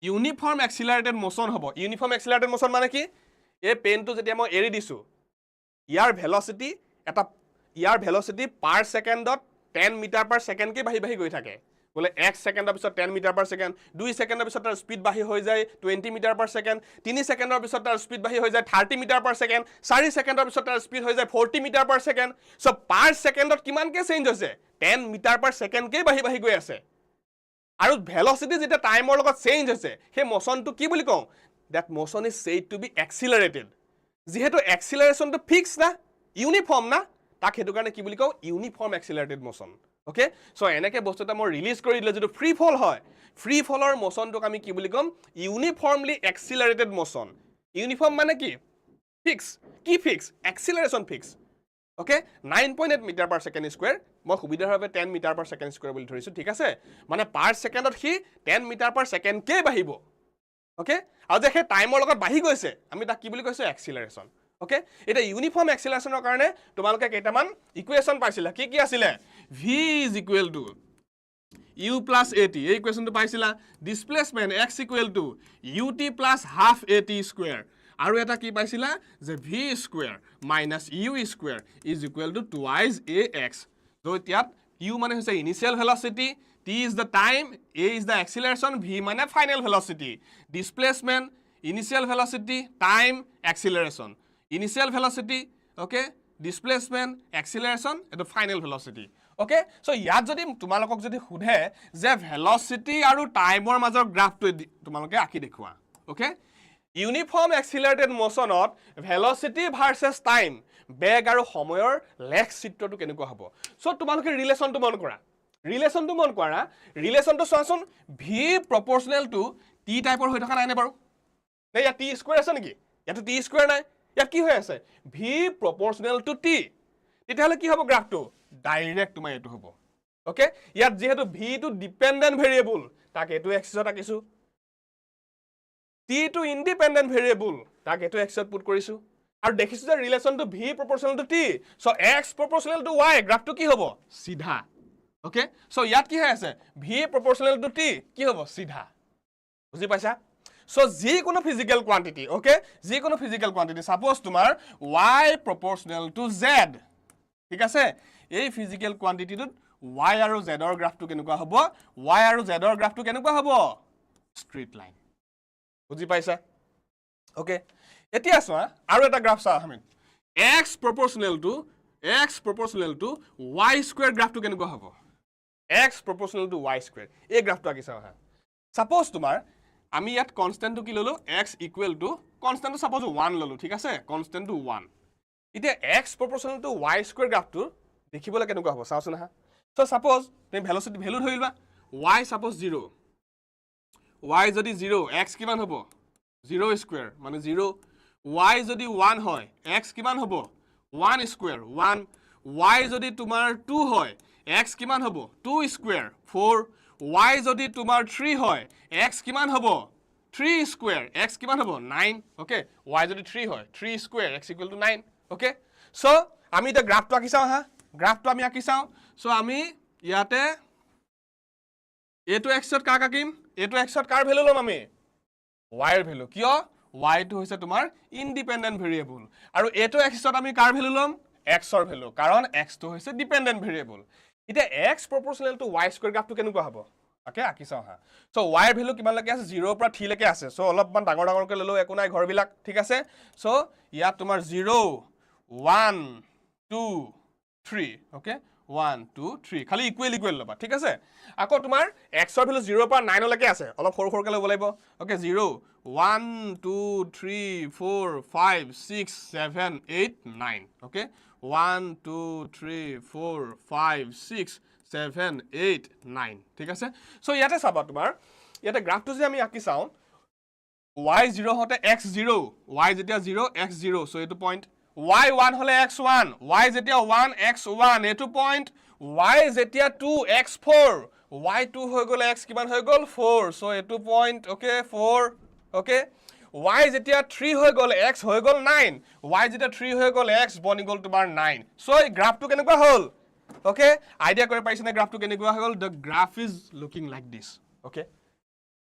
ইউনিফৰ্ম এক্সিলাৰেটেড মোশন হ'ব ইউনিফৰ্ম এক্সিলাৰেটেড মোশন মানে কি এই পেনটো যেতিয়া মই এৰি দিছো ইয়াৰ ভেলোসিটি পাৰ সেকেন্ডত 10 মিটাৰ পাৰ সেকেন্ড কে বাহি গৈ থাকে বলে 1 সেকেন্ডৰ পিছত 10 মিটাৰ পাৰ সেকেন্ড 2 সেকেন্ডৰ পিছত তাৰ স্পিড বাহি হৈ যায় 20 মিটাৰ পাৰ সেকেন্ড 3 সেকেন্ডৰ পিছত তাৰ স্পিড বাহি হৈ যায় 30 মিটাৰ পাৰ সেকেন্ড 4 সেকেন্ডৰ পিছত তাৰ স্পিড হৈ যায় 40 মিটাৰ পাৰ সেকেন্ড সো পাৰ সেকেন্ডত কিমান কে চেঞ্জ হৈছে 10 মিটাৰ পাৰ সেকেন্ড কে বাহি গৈ আছে আৰু ভেলোসিটি যেটা টাইমৰ লগত চেঞ্জ হৈছে হে মোশনটো কি বুলি কওঁ that motion is said to be accelerated যেহেতু এক্সিলাৰেশনটো ফিক্স না ইউনিফৰ্ম না তাক হেতু কাৰণে কি বুলি কওঁ ইউনিফৰ্ম এক্সিলাৰেটেড মোশন ওকে সো এনেকে বস্তুটা মই ৰিলিজ কৰি দিলে যেটো ফ্ৰী ফল হয় ফ্ৰী ফলৰ মোশনটোক আমি কি বুলি কম ইউনিফৰ্মলি এক্সিলাৰেটেড মোশন ইউনিফৰ্ম মানে কি ফিক্স কি fix acceleration fix okay 9.8 metre per second square মই সুবিধাভাৱে 10 মিটাৰ পাৰ সেকেন্ড স্কয়াৰ বুলি ধৰিছো ঠিক আছে মানে পাৰ সেকেন্ডত হি 10 মিটাৰ পাৰ সেকেন্ড কে বাহিব ওকে আৰু যে হে টাইমৰ লগত বাহি গৈছে আমি তাক কি বুলি কৈছো এক্সিলাৰেশন ওকে এটা ইউনিফৰ্ম এক্সিলাৰেশনৰ কাৰণে তোমালোকে কেইটামান ইকুৱেচন পাইছিলা কি কি আছিল v is equal to u plus at এই ইকুৱেশ্যনটো পাইছিলা displacement x equal to ut plus half at square আৰু এটা কি পাইছিলা যে v square minus u square is equal to twice ax তো ইয়াত u মানে হৈছে initial velocity t is the time a is the acceleration v মানে final velocity displacement initial velocity time acceleration initial velocity okay displacement acceleration and final velocity okay so ইয়াত যদি তোমালোকক যদি খুধে যে velocity আৰু টাইমৰ মাজৰ গ্ৰাফটো তোমালোকে আকি দেখুৱা okay uniform accelerated motionত velocity versus time বেগ আৰু সময়ৰ লেখ চিত্ৰটো কেনেকুৱা হ'ব সো তোমালোকে ৰিলেশনটো মন কৰা ৰিলেশনটো চোৱাচোন v proportional to t টাইপৰ হৈ থকা নাই নে বাৰু নাই ইয়া t স্কয়াৰ আছে নেকি ইয়াটো t স্কয়াৰ নাই ইয়াত কি হৈ আছে v proportional to t তেতিয়াহলে কি হ'ব গ্ৰাফটো ডাইৰেক্ট তোমাৰ এটো হ'ব ওকে ইয়াত যেহেতু v টু ডিপেন্ডেন্ট ভেৰিয়েবল তাক এটো এক্সিছত আকিছো t টু ইন্ডিপেন্ডেন্ট ভেৰিয়েবল তাক এটো এক্সিছত পুট কৰিছো আৰু দেখিছো যে ৰিলেশনটো v proportional to t so x proportional to y গ্ৰাফটো কি হ'ব সিধা ওকে সো ইয়াত কি হৈ আছে v proportional to t কি হ'ব সিধা বুজি পাইছা সো যি কোনো ফিজিক্যাল কোয়ান্টিটি ওকে যি কোনো ফিজিক্যাল কোয়ান্টিটি সাপোজ তোমাৰ y proportional to z ঠিক আছে এই ফিজিক্যাল কোয়ান্টিটিটোত y আৰু z ৰ গ্ৰাফটো কেনেকুৱা হ'ব y আৰু z ৰ গ্ৰাফটো কেনেকুৱা হ'ব স্ট্ৰেইট লাইন বুজি পাইছা ওকে এতিয়া চোৱা আৰু এটা গ্ৰাফ চা আমি x proportional to y square গ্ৰাফটো কেনেকুৱা হ'ব x proportional to y square এই গ্ৰাফটো আকিছা হা সাপোজ তোমাৰ আমি ইয়াত কনস্ট্যান্ট কি ললো x equal to constant suppose 1 ললো ঠিক আছে কনস্ট্যান্ট 1 এতিয়া x proportional to y square গ্ৰাফটো দেখিবলৈ কেনেকুৱা হ'ব চাওচোন হা সো সাপোজ তুমি ভেলোসিটি ভ্যালু ধৰিবা y সাপোজ 0 y যদি 0 x কিমান হ'ব 0 স্কয়াৰ মানে 0 y যদি 1 হয় x কিমান হ'ব 1 স্কয়াৰ 1 y যদি তোমাৰ 2 হয় x কিমান হ'ব 2 স্কয়াৰ 4 y যদি তোমাৰ 3 হয় x কিমান হ'ব 3 স্কয়াৰ x কিমান হ'ব 9 ওকে y যদি 3 হয় 3 square x equal to 9 okay so আমি এটা গ্ৰাফটো আকি চাও হা গ্ৰাফটো আমি আকি চাও সো আমি ইয়াতে এটো x ত কাক আকিম এটো x ত কাৰ ভ্যালু লম আমি y ৰ ভ্যালু কিয় y টো হৈছে তোমাৰ ইন্ডিপেন্ডেন্ট ভেৰিয়েবল আৰু এটো x ত আমি কাৰ ভ্যালু লম x ৰ ভ্যালু কাৰণ x টো হৈছে ডিপেন্ডেন্ট ভেৰিয়েবল এটা x proportional to y square গ্ৰাফটো কেনেকুৱা হ'ব ওকে আকি চাও হা সো y ৰ ভ্যালু কিমান লৈকে আছে 0 পৰা 3 লৈকে আছে সো অলপমান ডাঙৰকৈ ললো একো নাই ঘৰবিলাক ঠিক আছে সো ইয়াত তোমাৰ 0 1 2 3 ওকে 1 2 3 খালি ইকুৱেল লবা ঠিক আছে আকৌ তোমাৰ x ৰ ভ্যালু 0 পৰা 9 লৈকে আছে অলপ সৰুকৈ ল'ব লাগিব ওকে 0 1 2 3 4 5 6 7 8 9 ওকে 1 2 3 4 5 6 7 8 9 ঠিক আছে সো ইয়াতে চাবা তোমাৰ ইয়াতে গ্ৰাফটো যে আমি আকি চাও y0 হতে x0 y যেতিয়া 0 x0 সো এটো পইণ্ট y1 হলে x1 y যেতিয়া 1 x1 এটো পইণ্ট y যেতিয়া 2 x4 y2 হৈ গল x কিমান হৈ গল 4 সো এটো পইণ্ট ওকে 4 ওকে y যেতিয়া 3 হৈ গল x হৈ গল 9 y যেতিয়া 3 হৈ গল x বনি গল তোমাৰ 9 সো এই গ্ৰাফটো কেনেকুৱা হল ওকে আইডিয়া কৰি পাইছনে গ্ৰাফটো কেনেকুৱা হৈ গল the graph is looking like this okay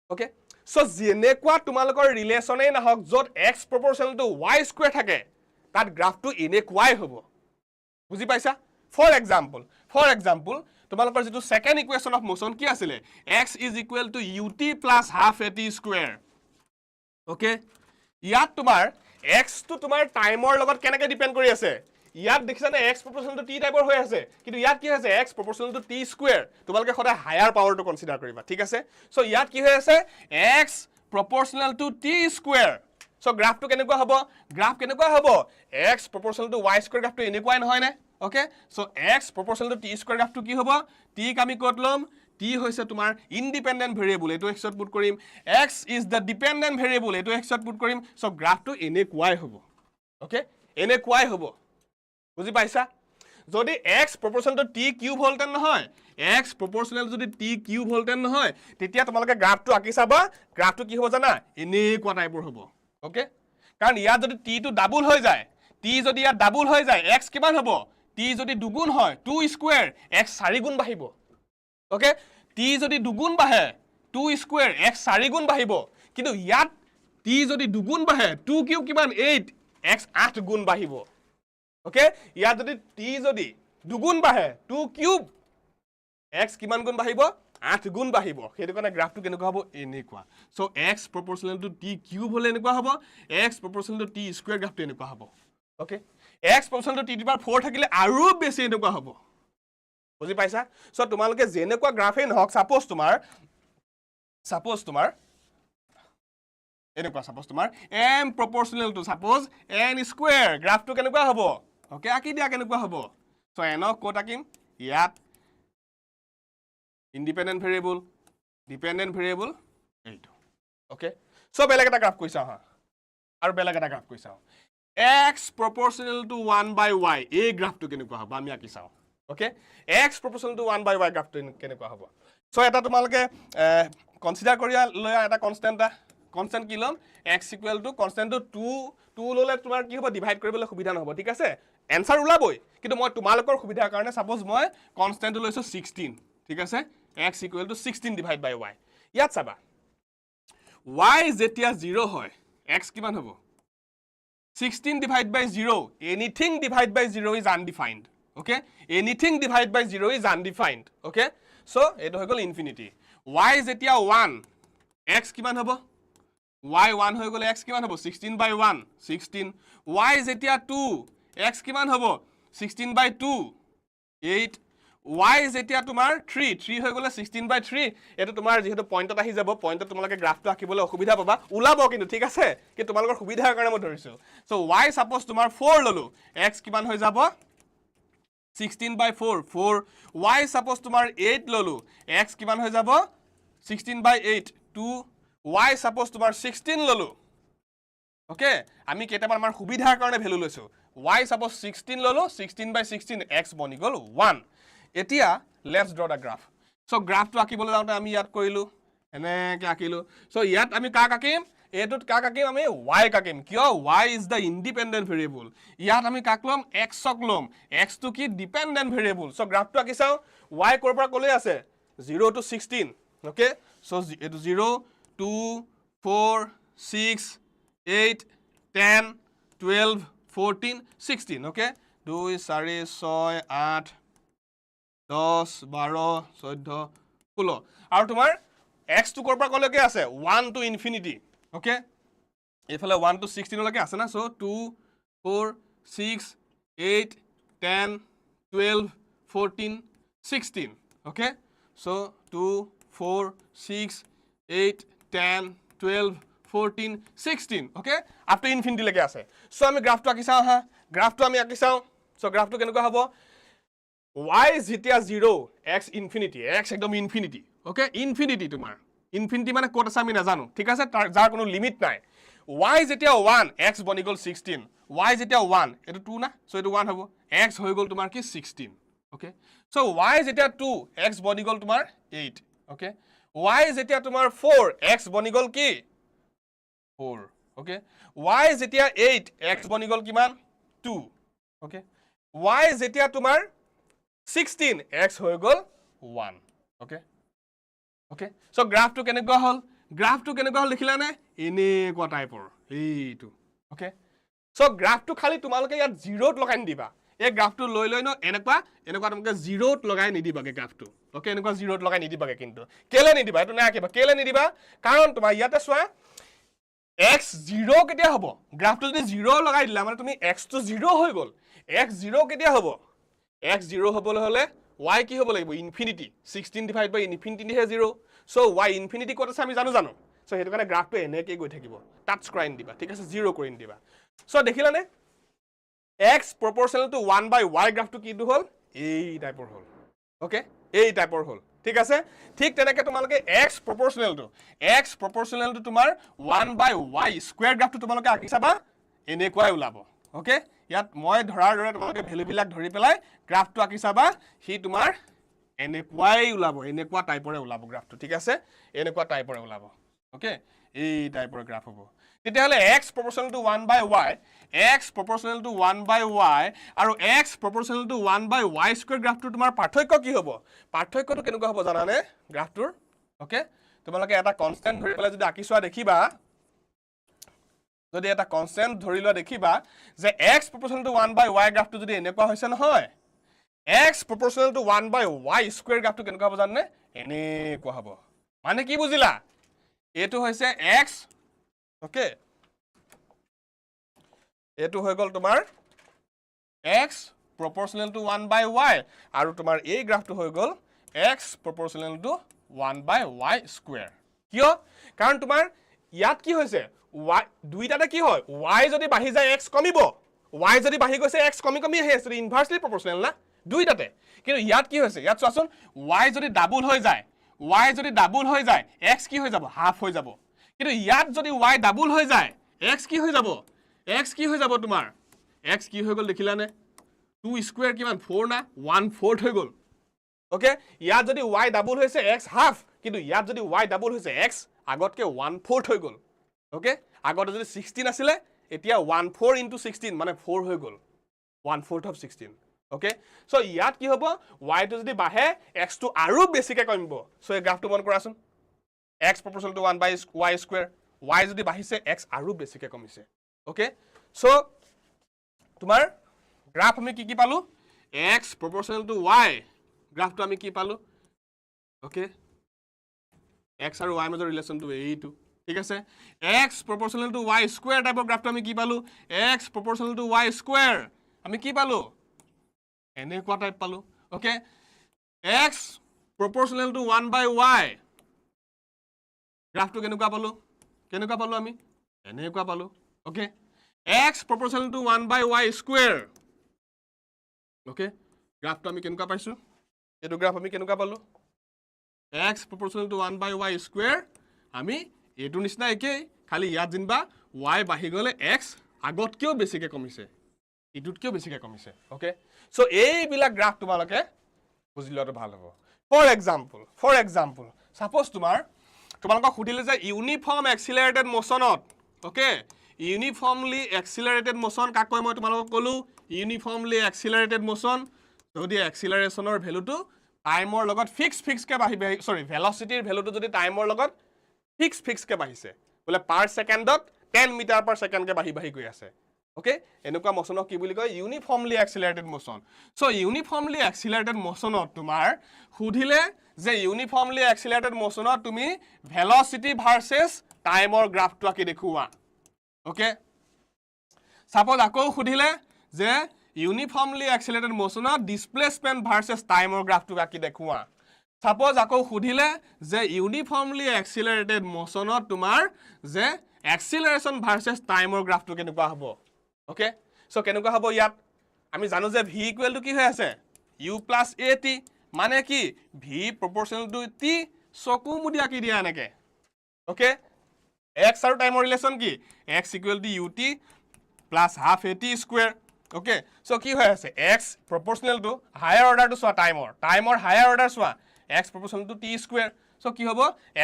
okay so যেনেকুৱা তোমালোকৰ ৰিলেশনে না হক যত x proportional to y square থাকে তাত গ্ৰাফটো এনেকুৱাই হ'ব বুজি পাইছা ফৰ এক্সাম্পল তোমালোকৰ যেটো সেকেন্ড ইকুৱেশ্যন অফ মোশন কি আছিল x is equal to ut plus half at square okay ইয়াত তোমাৰ x টো তোমাৰ টাইমৰ লগত কেনেকৈ ডিপেন্ড কৰি আছে ইয়াত দেখিছানে x proportional to t টাইপৰ হৈ আছে কিন্তু ইয়াত কি হৈছে x proportional to t square তোমালোকে সদায় হায়াৰ পাৱাৰটো কনসিডাৰ কৰিবা ঠিক আছে সো ইয়াত কি হৈ আছে x proportional to t square so গ্ৰাফটো কেনেকুৱা হ'ব x proportional to y square গ্ৰাফটো এনেকুৱাই নহয় নে okay so x proportional to t square গ্ৰাফটো কি হ'ব t আমি কত লম t হৈছে তোমাৰ ইন্ডিপেন্ডেন্ট ভেৰিয়েবল এটো x ত পুট কৰিম x is the dependent variable এটো x ত পুট কৰিম সো গ্ৰাফটো এনেকুৱাই হ'ব ওকে এনেকুৱাই হ'ব বুজি পাইছা যদি x proportional to t cube ভোল্টেন নহয় x proportional যদি t কিউব ভোল্টেন নহয় তেতিয়া তোমালোকে গ্ৰাফটো আকি চাবা গ্ৰাফটো কি হ'ব জানা এনেকুৱা টাইপৰ হ'ব ওকে কাৰণ ইয়াত যদি t টো ডাবল হৈ যায় t যদি ইয়াত ডাবল হৈ যায় x কিমান হ'ব t যদি দুগুণ হয় 2 স্কয়াৰ x 4 গুণ বাঢ়িব ওকে t যদি দুগুণ বাঢ়ে 2 স্কয়াৰ x 4 গুণ বাঢ়িব কিন্তু ইয়াত t যদি দুগুণ বাঢ়ে 2 কিউব কিমান 8 x 8 গুণ বাঢ়িব ওকে ইয়াত যদি t যদি দুগুণ বাঢ়ে 2 কিউব x কিমান গুণ বাঢ়িব 8 গুণ বাঢ়িব সেইটো কাৰণে গ্ৰাফটো কেনেকুৱা হ'ব এনেকুৱা so x proportional to t cube হলে এনেকুৱা হ'ব x proportional to t square গ্ৰাফটো এনেকুৱা হ'ব okay x proportional to t to the power 4 থাকিলে আৰু বেছি এনেকুৱা হ'ব বুজি পাইছা সো তোমালোকে যেনেকুৱা গ্ৰাফে নহক সাপোজ তোমাৰ এনেকুৱা সাপোজ তোমাৰ m proportional to suppose n square গ্ৰাফটো কেনেকুৱা হ'ব ওকে আকি দিয়া কেনেকুৱা হ'ব সো n ক'ত আকিম ইয়াত independent variable dependent variable এইটো ওকে সো বেলেগ এটা গ্ৰাফ কৈছা হা আৰু বেলেগ এটা গ্ৰাফ কৈছা x proportional to 1 by y এই গ্ৰাফটো কেনেকুৱা হ'ব আমি আকি চাও okay x proportional to 1 by y গ্ৰাফটো কেনেকুৱা হ'ব সো এটা তোমালোকে কনসিডাৰ কৰিয়া লয়া এটা কনস্ট্যান্ট কি লম x equal to constant to 2 ললে তোমাৰ কি হ'ব ডিভাইড কৰিবলৈ সুবিধা নহব ঠিক আছে आंसर ওলাবই কিন্তু মই তোমালোকৰ সুবিধাৰ কাৰণে সাপোজ মই কনস্ট্যান্ট লৈছো 16 ঠিক আছে x equal to 16 divided by y ইয়াত চাবা y যেতিয়া 0 হয় x কিমান হ'ব 16 divided by 0 anything divided by 0 is undefined okay anything divided by 0 is undefined okay so এটো হৈ গল ইনফিনিটি y যেতিয়া 1 x কিমান হ'ব y 1 হৈ গলে x কিমান হ'ব 16 by 1 16 y যেতিয়া 2 x কিমান হ'ব 16 by 2 8 y যেতিয়া তোমাৰ 3 হৈ গলে 16 by 3 এটো তোমাৰ যেহেতু পইণ্টত আহি যাব পইণ্টত তোমালোকে গ্ৰাফটো আকিবলৈ অসুবিধা পাবা উলাব কিন্তু ঠিক আছে কি তোমালোকৰ সুবিধাৰ কাৰণে মই ধৰিছো সো y সাপোজ তোমাৰ 4 ললো x কিমান হৈ যাব 16 by 4 y সাপোজ তোমাৰ 8 ললো x কিমান হৈ যাব 16 by 8 2 y সাপোজ তোমাৰ 16 ললো ওকে আমি কেটামান আমাৰ সুবিধাৰ কাৰণে ভ্যালু লৈছো y সাপোজ 16 ললো 16 by 16 x বনি গল 1 এতিয়া let's draw the graph so গ্ৰাফটো আকিবলৈ যাওঁতে আমি ইয়াত কৰিলো এনেকে আকিলো সো ইয়াত আমি কাক আকিম এটোত কাক আকিম আমি y কাকিম কিয় y is the independent variable ইয়াত আমি কাক লম x ক লম x টো কি ডিপেন্ডেন্ট ভেৰিয়েবল সো গ্ৰাফটো আকি চাও y কৰ পৰা কলৈ আছে 0 to 16 ওকে সো এটো 0 2 4 6 8 10 12 14 16 okay 2 4 6 8 10 12 14 16 আৰু তোমাৰ x টো কৰ পৰা কলৈকে আছে 1 to infinity okay এফালে 1 to 16 লৈকে আছে না so 2 4 6 8 10 12 14 16 okay so 2 4 6 8 10 12 14 16 okay up to infinity লৈকে আছে সো আমি গ্ৰাফটো আকি চাও হা গ্ৰাফটো আমি আকি চাও সো গ্ৰাফটো কেনেকুৱা হ'ব y যেতিয়া 0 x infinity x একদম infinity okay infinity তোমাৰ infinity মানে কত আছে আমি নাজানো ঠিক আছে যাৰ কোনো লিমিট নাই y যেতিয়া 1 x বনি গল 16 y যেতিয়া 1 এটো 2 না সো এটো 1 হ'ব x হৈ গল তোমাৰ কি 16 okay so y যেতিয়া 2 x বনি গল তোমাৰ 8 okay y যেতিয়া তোমাৰ 4 x বনি গল কি 4 okay y যেতিয়া 8 x বনি গল কিমান 2 okay y যেতিয়া তোমাৰ 16 x হৈ গল 1 okay okay so গ্ৰাফটো কেনেকুৱা হল দেখিলা নে এনেকুৱা টাইপৰ এইটো okay so গ্ৰাফটো খালি তোমালোকে ইয়াত 0 ত লগাই নিদিবা এই গ্ৰাফটো লৈ ন এনেকুৱা তোমালোকে 0 ত লগাই নিদিবাগে গ্ৰাফটো okay এনেকুৱা 0 ত লগাই নিদিবাগে কিন্তু কেলে নিদিবা এটো না আকিবা কেলে নিদিবা কাৰণ তোমাৰ ইয়াতে চোৱা x 0 কেতিয়া হ'ব গ্ৰাফটো যদি 0 লগাই দিলা মানে তুমি x টো 0 হৈ গল x 0 কেতিয়া হ'ব x 0 হবলৈ হলে y কি হ'ব লাগিব ইনফিনিটি 16 ডিভাইড বাই ইনফিনিটি হে 0 সো y ইনফিনিটি কত আছে আমি জানো সো হেতু কাৰণে গ্ৰাফটো এনেকৈ গৈ থাকিব টাচ কৰাইন দিবা ঠিক আছে 0 কৰিন দিবা সো দেখিলা নে x proportional to 1 by y গ্ৰাফটো কিটো হল এই টাইপৰ হল ওকে এই টাইপৰ হল ঠিক আছে ঠিক তেনেকৈ তোমালোকে x proportional to তোমাৰ 1 by y স্কয়াৰ গ্ৰাফটো তোমালোকে আকি চাবা এনেকুৱাই ওলাব ওকে ইয়াত মই ধৰাৰ দৰে তোমালোকে ভ্যালু বিলাক ধৰি পেলাই গ্ৰাফটো আকি চাবা হি তোমাৰ এনেকুৱাই ওলাব এনেকুৱা টাইপৰে ওলাব গ্ৰাফটো ঠিক আছে এনেকুৱা টাইপৰে ওলাব ওকে এই টাইপৰ গ্ৰাফ হ'ব তেতিয়াহলে x proportional to 1 by y x proportional to 1 by y আৰু x proportional to 1 by y square গ্ৰাফটো তোমাৰ পাৰ্থক্য কি হ'ব পাৰ্থক্যটো কেনেকুৱা হ'ব জানানে গ্ৰাফটোৰ ওকে তোমালোকে এটা কনস্ট্যান্ট ধৰি পেলাই যদি আঁকিছোৱা দেখিবা যদি এটা কনস্ট্যান্ট ধৰি লোৱা দেখিবা যে x proportional to 1 by y গ্ৰাফটো যদি এনেকুৱা হৈছে নহয় x proportional to 1 by y square গ্ৰাফটো কেনেকুৱা হ'ব জানানে এনেকুৱা হ'ব মানে কি বুজিলা এটো হৈছে x ওকে এটো হৈ গল তোমাৰ x proportional to 1 by y আৰু তোমাৰ এই গ্ৰাফটো হৈ গল x proportional to 1 by y square কিয় কাৰণ তোমাৰ ইয়াত কি হৈছে y দুইটাতে কি হয় y যদি বাঢ়ি যায় x কমিব y যদি বাঢ়ি গৈছে x কমি কমি আহি আছে ইনভাৰ্সলি প্ৰপৰ্শনাল না দুইটাতে কিন্তু ইয়াত কি হৈছে ইয়াত চোৱাচোন y যদি ডাবল হৈ যায় x কি হৈ যাব হাফ হৈ যাব কিন্তু ইয়াত যদি y ডাবল হৈ যায় x কি হৈ যাব তোমাৰ x কি হৈ গল দেখিলানে 2 স্কয়াৰ কিমান 4 না 1/4 হৈ গল ওকে ইয়াত যদি y ডাবল হৈছে x হাফ কিন্তু ইয়াত যদি y ডাবল হৈছে x আগতকে 1/4 হৈ গল ওকে আগতে যদি 16 আছিল এতিয়া 1/4 into 16 মানে 4 হৈ গল 1/4 of 16 ওকে সো ইয়াত কি হ'ব y টো যদি বাঢ়ে x টো আৰু বেছিকে কমিব সো এই গ্ৰাফটো মন কৰাচোন x proportional to 1 by y square y যদি বাঢ়িছে x আৰু বেছিকে কমিছে ওকে সো তোমাৰ গ্ৰাফ আমি কি পালো x proportional to y গ্ৰাফটো আমি কি পালো ওকে x আৰু y মাজৰ ৰিলেচনটো এইটো ঠিক আছে x proportional to y square টাইপৰ গ্ৰাফটো আমি কি পালো x proportional to y square আমি কি পালো এনেকুৱা টাইপ পালো okay x proportional to 1 by y গ্ৰাফটো কেনেকুৱা পালো আমি এনেকুৱা পালো okay x proportional to 1 by y square okay গ্ৰাফটো আমি কেনেকুৱা পাইছো এটো গ্ৰাফ আমি কেনেকুৱা পালো x proportional to 1 by y square আমি এটো নিচিনা একে খালি ইয়াত জিনবা y বাঢ়ি গলে x আগতকেও বেছিকে কমিছে ইটুতকেও বেছিকে কমিছে ওকে সো এই বিলা গ্ৰাফ তোমালকে বুজিলটো ভাল হ'ব ফৰ এক্সাম্পল সাপোজ তোমালোকক খুদিলে যে uniform এক্সিলাৰেটেড মোশনত okay uniformly accelerated motion কাক কয় মই তোমালোকক কলো ইউনিফৰ্মলি এক্সিলাৰেটেড মোশন যদি এক্সিলাৰেশনৰ ভ্যালুটো টাইমৰ লগত ফিক্স কে বাঢ়ি সৰি ভেলোসিটিৰ ভ্যালুটো যদি টাইমৰ লগত ফিক্স কে বাঢ়িছে বলে পাৰ সেকেন্ডত 10 মিটাৰ পাৰ সেকেন্ড কে বাঢ়ি গৈ আছে ওকে এনেকুৱা মোশনক কি বুলি কয় uniformly accelerated motion so uniformly এক্সিলাৰেটেড মোশনত তোমাৰ খুদিলে যে ইউনিফৰ্মলি এক্সিলাৰেটেড মোশনত তুমি ভেলোসিটি ভাৰ্সেস টাইমৰ গ্ৰাফটো আকি দেখুৱা ওকে সাপোজ আকৌ খুদিলে যে ইউনিফৰ্মলি এক্সিলাৰেটেড মোশনত ডিসপ্লেসমেন্ট ভাৰ্সেস টাইমৰ গ্ৰাফটো আকি দেখুৱা সাপোজ আকৌ খুদিলে যে ইউনিফৰ্মলি এক্সিলাৰেটেড মোশনত তোমাৰ যে এক্সিলাৰেশন ভাৰ্সেস টাইমৰ গ্ৰাফটো কেনেকুৱা হ'ব ওকে সো কেনেকুৱা হ'ব ইয়াত আমি জানো যে v ইকুৱেল টু কি হৈ আছে u + at মানে কি v proportional to t সকু মুদি আকি দিয়া এনেকে ওকে x আৰু টাইমৰ ৰিলেচন কি x equal to ut plus half at square okay so কি হৈ আছে x proportional to higher order to সোয়া টাইমৰ higher order soya x proportional to t square so কি হ'ব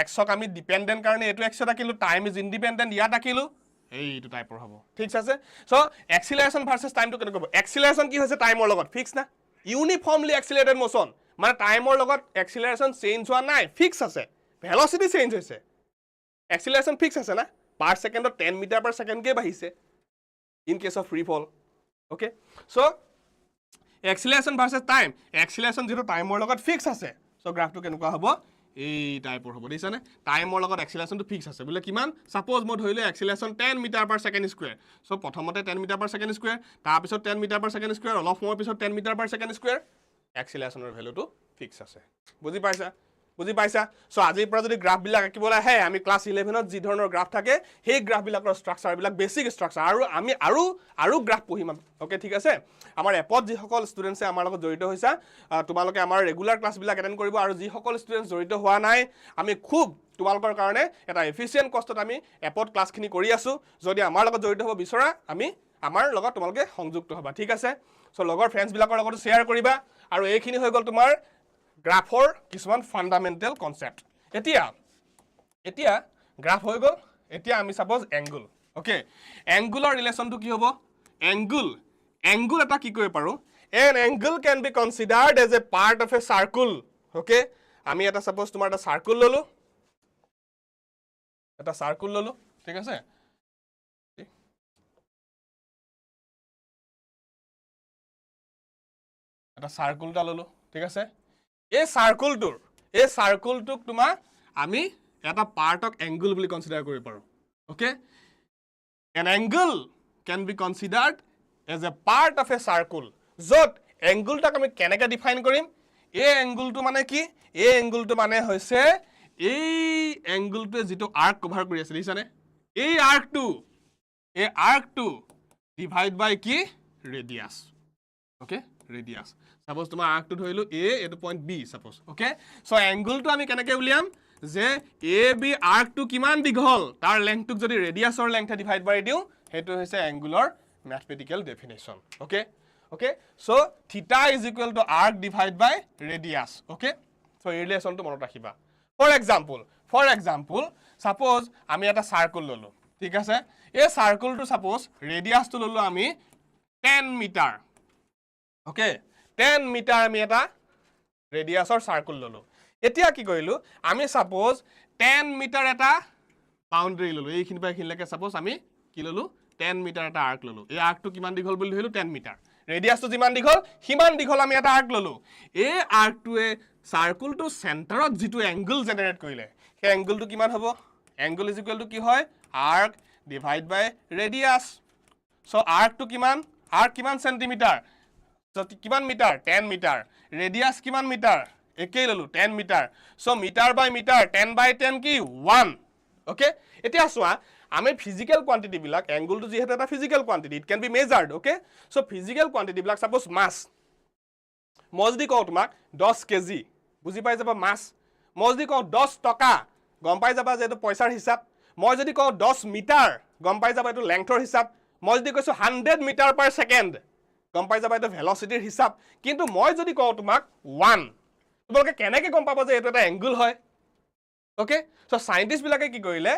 x ক আমি ডিপেন্ডেন্ট কাৰণে এটো x ৰাখিলো টাইম ইজ ইন্ডিপেন্ডেন্ট ইয়াত ৰাখিলো এইটো টাইপৰ হ'ব ঠিক আছে সো এক্সিলাৰেশন ভাৰ্সেস টাইমটো কেনেকৈ হ'ব এক্সিলাৰেশন কি হৈছে টাইমৰ লগত ফিক্স না ইউনিফৰ্মলি এক্সিলাৰেটেড মোশন মানে টাইমৰ লগত এক্সিলাৰেশন চেঞ্জ হোৱা নাই ফিক্স আছে ভেলোসিটি চেঞ্জ হৈছে এক্সিলাৰেশন ফিক্স আছে না পাৰ সেকেন্ডত 10 মিটাৰ পাৰ সেকেন্ড কে বাঢ়িছে ইন কেস অফ ফ্ৰী ফল ওকে সো এক্সিলাৰেশন ভাৰ্সেস টাইম এক্সিলাৰেশন যেটো টাইমৰ লগত ফিক্স আছে সো গ্ৰাফটো কেনেকুৱা হ'ব এই টাইপৰ হ'ব দিছানে টাইমৰ লগত এক্সিলাৰেশনটো ফিক্স আছে বলে কিমান সাপোজ মই ধৰিলে acceleration 10 metre per second square so প্ৰথমতে 10 মিটাৰ পাৰ সেকেন্ড স্কয়াৰ তাৰ পিছত 10 মিটাৰ পাৰ সেকেন্ড স্কয়াৰ অলপ সময় পিছত 10 মিটাৰ পাৰ সেকেন্ড স্কয়াৰ এক্সিলাৰেশনৰ ভ্যালুটো ফিক্স আছে বুজি পাইছা সো আজিৰ পৰা যদি গ্ৰাফ বিলাক আকিবলৈ আহে আমি ক্লাস 11 ত যি ধৰণৰ গ্ৰাফ থাকে সেই গ্ৰাফ বিলাকৰ ষ্ট্ৰাকচাৰ বিলাক বেসিক ষ্ট্ৰাকচাৰ আৰু আমি আৰু গ্ৰাফ পঢ়িম ওকে ঠিক আছে আমাৰ এপত যি সকল ষ্টুডেন্টছে আমাৰ লগত জড়িত হৈছা তোমালোকে আমাৰ ৰেগুলাৰ ক্লাস বিলাক এটেন্ড কৰিব আৰু যি সকল ষ্টুডেন্টছ জড়িত হোৱা নাই আমি খুব তোমালোকৰ কাৰণে এটা এফিচিয়েন্ট কষ্টত আমি এপত ক্লাসখিনি কৰি আছো যদি আমাৰ লগত জড়িত হ'ব বিচৰা আমি আমাৰ লগত তোমালোকে সংযুক্ত হ'বা ঠিক আছে সো লগৰ ফ্ৰেন্ডছ বিলাকৰ লগত শেয়াৰ কৰিবা আৰু এইখিনি হৈ গল তোমাৰ গ্ৰাফৰ কিছুমান ফান্ডামেন্টাল কনসেপ্ট এতিয়া গ্ৰাফ হৈ গল এতিয়া আমি সাপোজ এংগল ওকে এংগুলৰ ৰিলেচনটো কি হ'ব angle eta ki koi paru an angle can be considered as a part of a circle okay ami eta suppose tumar eta circle lolu ঠিক আছে এটা সার্কেল টা ললো ঠিক আছে এই সার্কেলটোক তোমা আমি এটা পার্ট অফ অ্যাঙ্গেল বুলি কনসিডার কৰি পাৰো okay an angle can be considered as a part of a circle যত অ্যাঙ্গেলটাক আমি কেনেকৈ ডিফাইন কৰিম এই অ্যাঙ্গেলটো মানে কি এই অ্যাঙ্গেলটো মানে হৈছে এই অ্যাঙ্গেলটো যেটো আর্ক কভার কৰি আছে দেখিছানে এই আৰ্কটো ডিভাইড বাই কি ৰেডিয়াস ওকে ৰেডিয়াস সাপোজ তোমাৰ আৰ্কটো ধৰিলো a এটো point b suppose okay so অ্যাঙ্গেলটো আমি কেনেকৈ উলিয়াম যে a b আৰ্কটো কিমান দীঘল তাৰ লেংথটোক যদি ৰেডিয়াসৰ লেংথে ডিভাইড কৰি দিও হেতু হৈছে angular mathematical definition okay okay so theta is equal to arc divided by radius okay so এই রিলেশনটো মনত ৰাখিবা for example suppose আমি এটা সাৰ্কেল ললো ঠিক আছে এই সাৰ্কেলটো suppose ৰেডিয়াসটো ললো আমি 10 মিটাৰ okay 10 মিটাৰ আমি এটা ৰেডিয়াসৰ সাৰ্কেল ললো এতিয়া কি কৰিলো আমি suppose 10 মিটাৰ এটা বাউন্ডাৰি ললো এইখিনি পা এইখিনিলৈকে suppose আমি কি ললো 10 মিটাৰ এটা আৰ্ক ললো এই আৰ্কটো কিমান দীঘল বুলি ধৰিলো 10 মিটাৰ ৰেডিয়াসটো যিমান দীঘল হিমান দীঘল আমি এটা আৰ্ক ললো এই আৰ্কটোৱে সাৰ্কেলটো সেন্টাৰত যেটো অ্যাঙ্গেল জেনাৰেট কৰিলে সেই অ্যাঙ্গেলটো কিমান হ'ব অ্যাঙ্গেল ইজ ইকুৱেল টু কি হয় আৰ্ক ডিভাইড বাই ৰেডিয়াস সো আৰ্কটো কিমান সেন্টিমিটাৰ সো কিমান মিটাৰ 10 মিটাৰ ৰেডিয়াস কিমান মিটাৰ একেই ললো 10 মিটাৰ সো মিটাৰ বাই মিটাৰ 10 বাই 10 কি 1 ওকে এতিয়া চোৱা আমি ফিজিক্যাল কোয়ান্টিটি বিলাক অ্যাঙ্গেলটো যেহেতু এটা physical quantity it can be measured okay so physical quantity বিলাক সাপোজ মাস মই যদি কও তোমাক 10 কেজি বুজি পাই যাবা মাস মই যদি কও 10 টকা গম পাই যাবা যে এটো পয়সাৰ হিসাব মই যদি কও 10 মিটাৰ গম পাই যাবা এটো লেংথৰ হিসাব মই যদি কৈছো 100 মিটাৰ পাৰ সেকেন্ড গম পাই যাবা এটো ভেলোসিটিৰ হিসাব কিন্তু মই যদি কও তোমাক 1 তোমালোকে কেনেকৈ গম পাবা যে এটো এটা অ্যাঙ্গেল হয় ওকে সো সায়েন্টিস্ট বিলাকে কি কৰিলে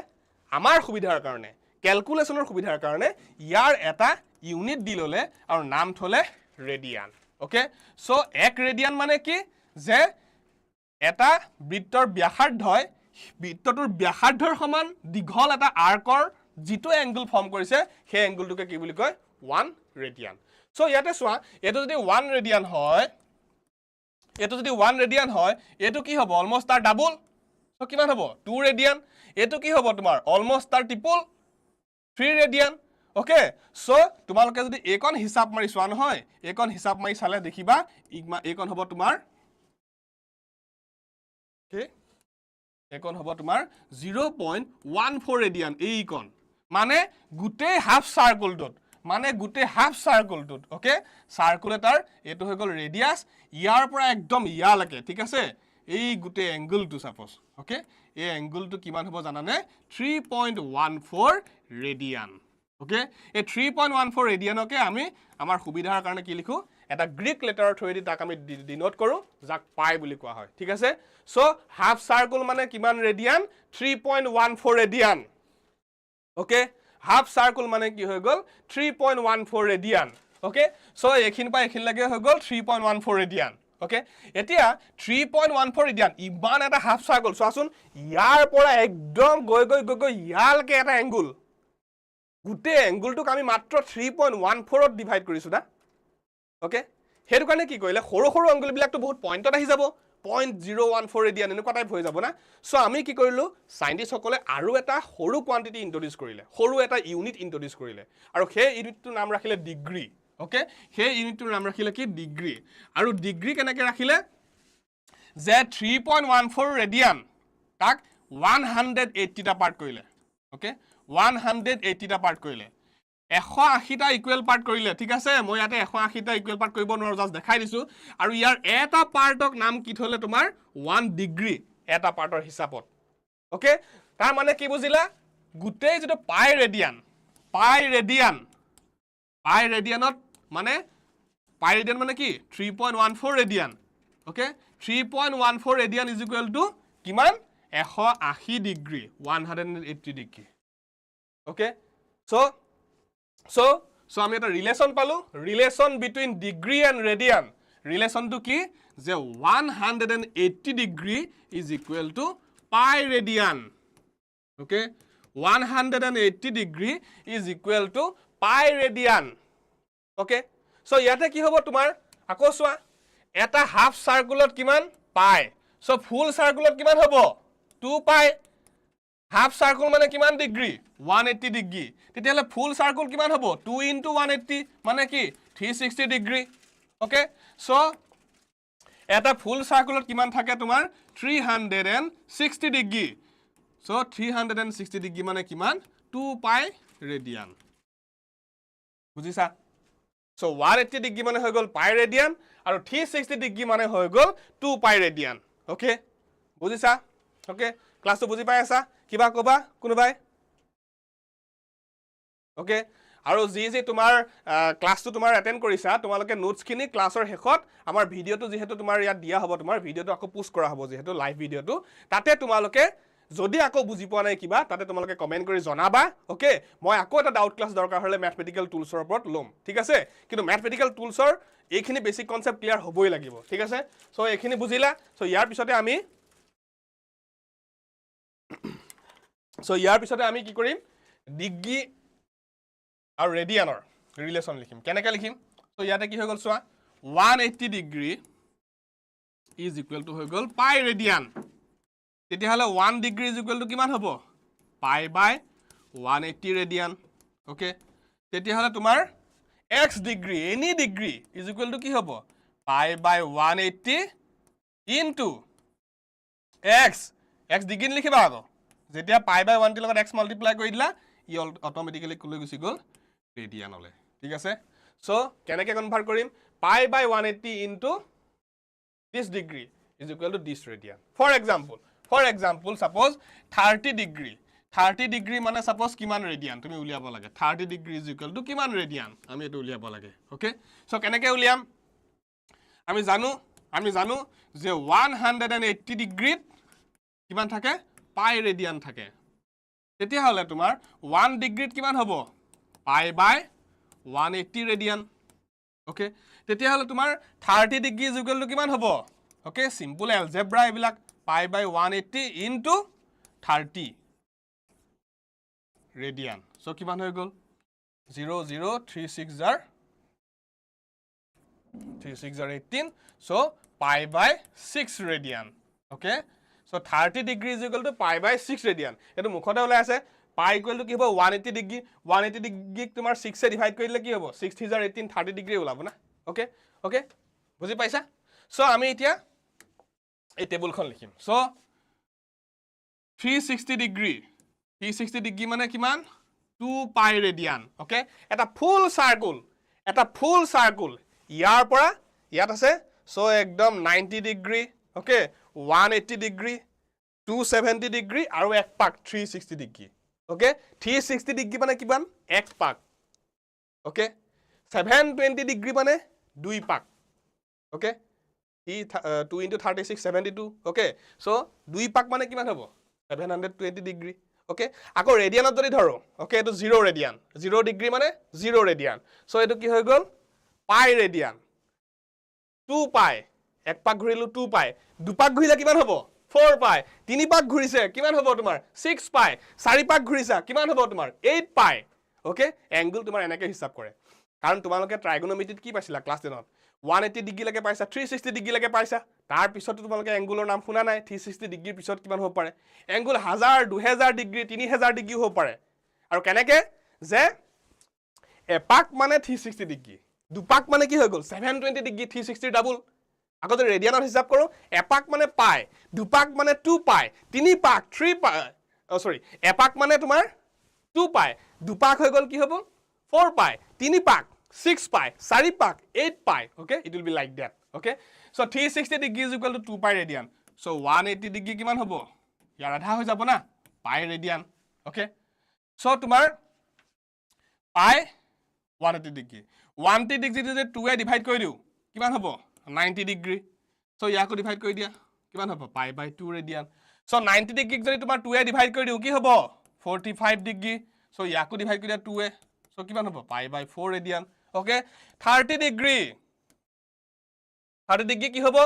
আমাৰ সুবিধাৰ কাৰণে ক্যালকুলেশনৰ সুবিধাৰ কাৰণে ইয়াৰ এটা ইউনিট দি ললে আৰু নাম থলে ৰেডিয়ান ওকে সো 1 ৰেডিয়ান মানে কি যে এটা বৃত্তৰ ব্যাসাৰ্ধ হয় বৃত্তটোৰ ব্যাসাৰ্ধৰ সমান দীঘল এটা আৰ্কৰ যেটো অ্যাঙ্গেল ফৰ্ম কৰিছে সেই অ্যাঙ্গেলটোকে কি বুলি কয় 1 ৰেডিয়ান সো ইয়াতে চোৱা এটো যদি 1 ৰেডিয়ান হয় এটো কি হ'ব অলমোস্ট তাৰ ডাবল সো কিমান হ'ব 2 ৰেডিয়ান এটো কি হ'ব তোমাৰ অলমোস্ট তাৰ ট্ৰিপল 3 ৰেডিয়ান ওকে সো তোমালোকে যদি একন হিসাব মাৰি চোৱা নহয় একন হিসাব মাৰি চালে দেখিবা একন হ'ব তোমাৰ ওকে একন হ'ব তোমাৰ 0.14 ৰেডিয়ান এইকন মানে গুটে হাফ সাৰ্কেলটোত ওকে সাৰ্কেল এটাৰ এটো হৈ গল ৰেডিয়াস ইয়াৰ পৰা একদম ইয়ালৈকে ঠিক আছে এই গুটে অ্যাঙ্গেলটো সাপোজ ওকে এই অ্যাঙ্গেলটো কিমান হ'ব জানানে 3.14 ৰেডিয়ান ওকে এই 3.14 ৰেডিয়ানকে আমি আমাৰ সুবিধাৰ কাৰণে কি লিখো এটা গ্ৰীক লেটাৰৰ থ্ৰুদি তাক আমি ডিনোট কৰো যাক পাই বুলি কোৱা হয় ঠিক আছে সো হাফ সাৰ্কেল মানে কিমান radian 3.14 radian okay half circle মানে কি হৈ গল 3.14 ৰেডিয়ান ওকে সো এখিন পা এখিন লাগে হৈ গল 3.14 ৰেডিয়ান ওকে এতিয়া 3.14 ৰেডিয়ান ইমান এটা হাফ সাৰ্কেল চোৱাচোন ইয়াৰ পৰা একদম গৈ ইয়ালকে এটা অ্যাঙ্গেল গুটে অ্যাঙ্গেলটোক আমি মাত্ৰ 3.14 ত ডিভাইড কৰিছো না ওকে হেতু কাৰণে কি কইলে সৰু অ্যাঙ্গেল বিলাকটো বহুত পইণ্টত আহি যাব 0.014 ৰেডিয়ান এনেকুৱা টাইপ হৈ যাব না সো আমি কি কৰিলো সায়েন্টিস্ট সকলে আৰু এটা সৰু কোয়ান্টিটি ইন্ট্ৰোডিউস কৰিলে সৰু এটা ইউনিট ইন্ট্ৰোডিউস কৰিলে আৰু সেই ইউনিটটোৰ নাম ৰাখিলে ডিগ্ৰী ওকে সেই ইউনিটটোৰ নাম ৰাখিলে কি ডিগ্ৰী আৰু ডিগ্ৰী কেনেকৈ ৰাখিলে যে 3.14 ৰেডিয়ান তাক 180 টা পাৰ্ট কৰিলে ওকে 180 টা পাৰ্ট কৰিলে 180 টা ইকুৱেল পাৰ্ট কৰিলে ঠিক আছে মই ইয়াতে 180 টা ইকুৱেল পাৰ্ট কৰিব নোৱাৰো জাস্ট দেখাই দিছো আৰু ইয়াৰ এটা পাৰ্টক নাম কি থলে তোমাৰ 1 ডিগ্ৰী এটা পাৰ্টৰ হিচাপত ওকে তাৰ মানে কি বুজিলা গুটেই যেটো পাই ৰেডিয়ান মানে কি 3.14 radian okay 3.14 radian is equal to কিমান 180 degree 180 degree okay so So আমি এটা ৰিলেচন পালো relation between degree and radian ৰিলেচনটো কি যে 180 degree is equal to pi radian okay 180 degree is equal to pi radian okay so ইয়াতে কি হ'ব তোমাৰ আকৌ চোৱা এটা হাফ সাৰ্কুলত কিমান পাই সো ফুল সাৰ্কুলত কিমান হ'ব 2 পাই হাফ সাৰ্কুল মানে কিমান ডিগ্ৰী 180 ডিগ্ৰী তেতিয়ালে ফুল সাৰ্কুল কিমান হ'ব 2 into 180 মানে কি 360 ডিগ্ৰী ওকে সো এটা ফুল সাৰ্কুলত কিমান থাকে তোমাৰ 360 ডিগ্ৰী সো 360 ডিগ্ৰী মানে কিমান 2 পাই ৰেডিয়ান বুজিছা সো 180 ডিগ্ৰী মানে হৈ গল পাই ৰেডিয়ান আৰু 360 ডিগ্ৰী মানে হৈ গল 2 পাই ৰেডিয়ান ওকে বুজিছা ওকে ক্লাসটো বুজি পাই আছা কিবা কবা কোনোবাই ওকে আৰু যি তোমাৰ ক্লাসটো তোমাৰ এটেন্ড কৰিছা তোমালোকে নোটস খিনি ক্লাসৰ শেষত আমাৰ ভিডিওটো যেহেতু তোমাৰ ইয়াত দিয়া হ'ব তোমাৰ ভিডিওটো আকৌ পোষ্ট কৰা হ'ব যেহেতু লাইভ ভিডিওটো তাতে তোমালোকে যদি আকৌ বুজি পোৱা নাই কিবা তাতে তোমালোকে কমেন্ট কৰি জনাবা ওকে মই আকৌ এটা ডাউট ক্লাস দৰকাৰ হলে ম্যাথমেটিক্যাল টুলছৰ ওপৰত লম ঠিক আছে কিন্তু ম্যাথমেটিক্যাল টুলছৰ এইখিনি বেসিক কনসেপ্ট ক্লিয়াৰ হ'বই লাগিব ঠিক আছে সো এইখিনি বুজিলা সো ইয়াৰ পিছতে আমি কি কৰিম ডিগ্ৰী আৰু ৰেডিয়ানৰ ৰিলেচন লিখিম কেনেকৈ লিখিম সো ইয়াতে কি হৈ গল চোৱা 180 ডিগ্ৰী ইজ ইকুৱেল টু হৈ গল পাই ৰেডিয়ান তেতিয়াহলে 1 ডিগ্ৰী ইজ ইকুৱেল টু কিমান হ'ব পাই বাই 180 ৰেডিয়ান ওকে তেতিয়াহলে তোমাৰ x degree any degree is equal to কি হ'ব পাই বাই 180 ইনটু x ডিগ্ৰী লিখিবা আকৌ যেতিয়া পাই বাই 1 লগত x মাল্টিপ্লাই কৰি দিলা ই অটোমেটিক্যালি কলৈ গুচি গল ৰেডিয়ানলে ঠিক আছে সো কেনেকৈ কনভাৰ্ট কৰিম pi by 180 into this degree is equal to this radian for example suppose 30 degree মানে suppose কিমান ৰেডিয়ান তুমি উলিয়াব লাগে 30 degree is equal to কিমান ৰেডিয়ান আমি এটো উলিয়াব লাগে ওকে সো কেনেকৈ উলিয়াম আমি জানো যে 180 ডিগ্ৰীত কিমান থাকে পাই ৰেডিয়ান থাকে তেতিয়া হলে তোমাৰ 1 ডিগ্ৰীত কিমান হ'ব পাই বাই 180 ৰেডিয়ান ওকে তেতিয়া হলে তোমাৰ 30 ডিগ্ৰী ইজ ইকুৱেল টু কিমান হ'ব ওকে সিম্পল এলজেব্ৰা এইবিলাক পাই বাই 180 ইনটু 30 ৰেডিয়ান সো কিমান হৈ গল 00360 18 so pi by 6 radian okay so 30 degree is equal to pi by 6 radian এটো মুখতে ওলাই আছে পাই ইকুৱেল টু কি হ'ব 180 ডিগ্ৰী 180 ডিগ্ৰীক তোমাৰ 6 এ ডিভাইড কৰিলে কি হ'ব 6018 30 ডিগ্ৰী ওলাব না ওকে ওকে বুজি পাইছা সো আমি এতিয়া এই টেবুলখন লিখিম সো 360 ডিগ্ৰী মানে কিমান 2 পাই ৰেডিয়ান ওকে এটা ফুল সাৰ্কুল ইয়াৰ পৰা ইয়াত আছে সো একদম 90 ডিগ্ৰী ওকে 180 ডিগ্ৰী 270 ডিগ্ৰী আৰু এক পাক 360 ডিগ্ৰী ওকে 360 ডিগ্ৰী মানে কিমান এক পাক ওকে 720 ডিগ্ৰী মানে 2 পাক ওকে 2 into 36 72 ওকে সো 2 পাক মানে কিমান হ'ব 720 ডিগ্ৰী ওকে আকৌ ৰেডিয়ানত যদি ধৰো ওকে এটো 0 ৰেডিয়ান 0 ডিগ্ৰী মানে 0 ৰেডিয়ান সো এটো কি হৈ গল পাই ৰেডিয়ান 2 পাই এক পাক ঘূৰিলো 2 পাই দু পাক ঘূৰিলে কিমান হ'ব 4 পাই 3 পাক ঘূৰিছে কিমান হ'ব তোমাৰ 6 পাই 4 পাক ঘূৰিছা কিমান হ'ব তোমাৰ 8 পাই ওকে এংগল তোমাৰ এনেকৈ হিসাব কৰে কাৰণ তোমালোকে ট্ৰাইগোনোমেট্ৰিত কি পাইছিলা ক্লাছ 10ত 180 ডিগ্ৰী লৈকে পাইছা 360 ডিগ্ৰী লৈকে পাইছা তাৰ পিছত তোমালোকে এংগুলৰ নাম শুনা নাই 360 ডিগ্ৰীৰ পিছত কিমান হ'ব পাৰে এংগুল 1000 2000 ডিগ্ৰী 3000 ডিগ্ৰী হ'ব পাৰে আৰু কেনেকৈ যে এপাক মানে 360 ডিগ্ৰী দুপাক মানে কি হৈ গল 720 ডিগ্ৰী 360 ডাবল আকৌ যদি ৰেডিয়ানত হিসাব কৰো এপাক মানে পাই দুপাক মানে 2 পাই তিনি পাক 3 পাই সৰি এপাক মানে তোমাৰ 2 পাই দুপাক হৈ গল কি হ'ব 4 পাই তিনি পাক 6 pi 4 pack 8 pi okay it will be like that okay so 360 degree is equal to 2 pi radian so 180 degree কিমান হ'ব ইয়াৰ আধা হৈ যাব না pi radian okay so তোমাৰ pi 180 degree 180 degree যদি 2 এ ডিভাইড কৰি দিও কিমান হ'ব 90 degree so ইয়াকো ডিভাইড কৰি দিয়া কিমান হ'ব pi by 2 radian so 90 degree যদি তোমাৰ 2 এ ডিভাইড কৰি দিও কি হ'ব 45 degree so ইয়াকো ডিভাইড কৰি দিয়া 2 এ So কিমান হ'ব pi by 4 radian okay 30 degree 30 degree কি হ'ব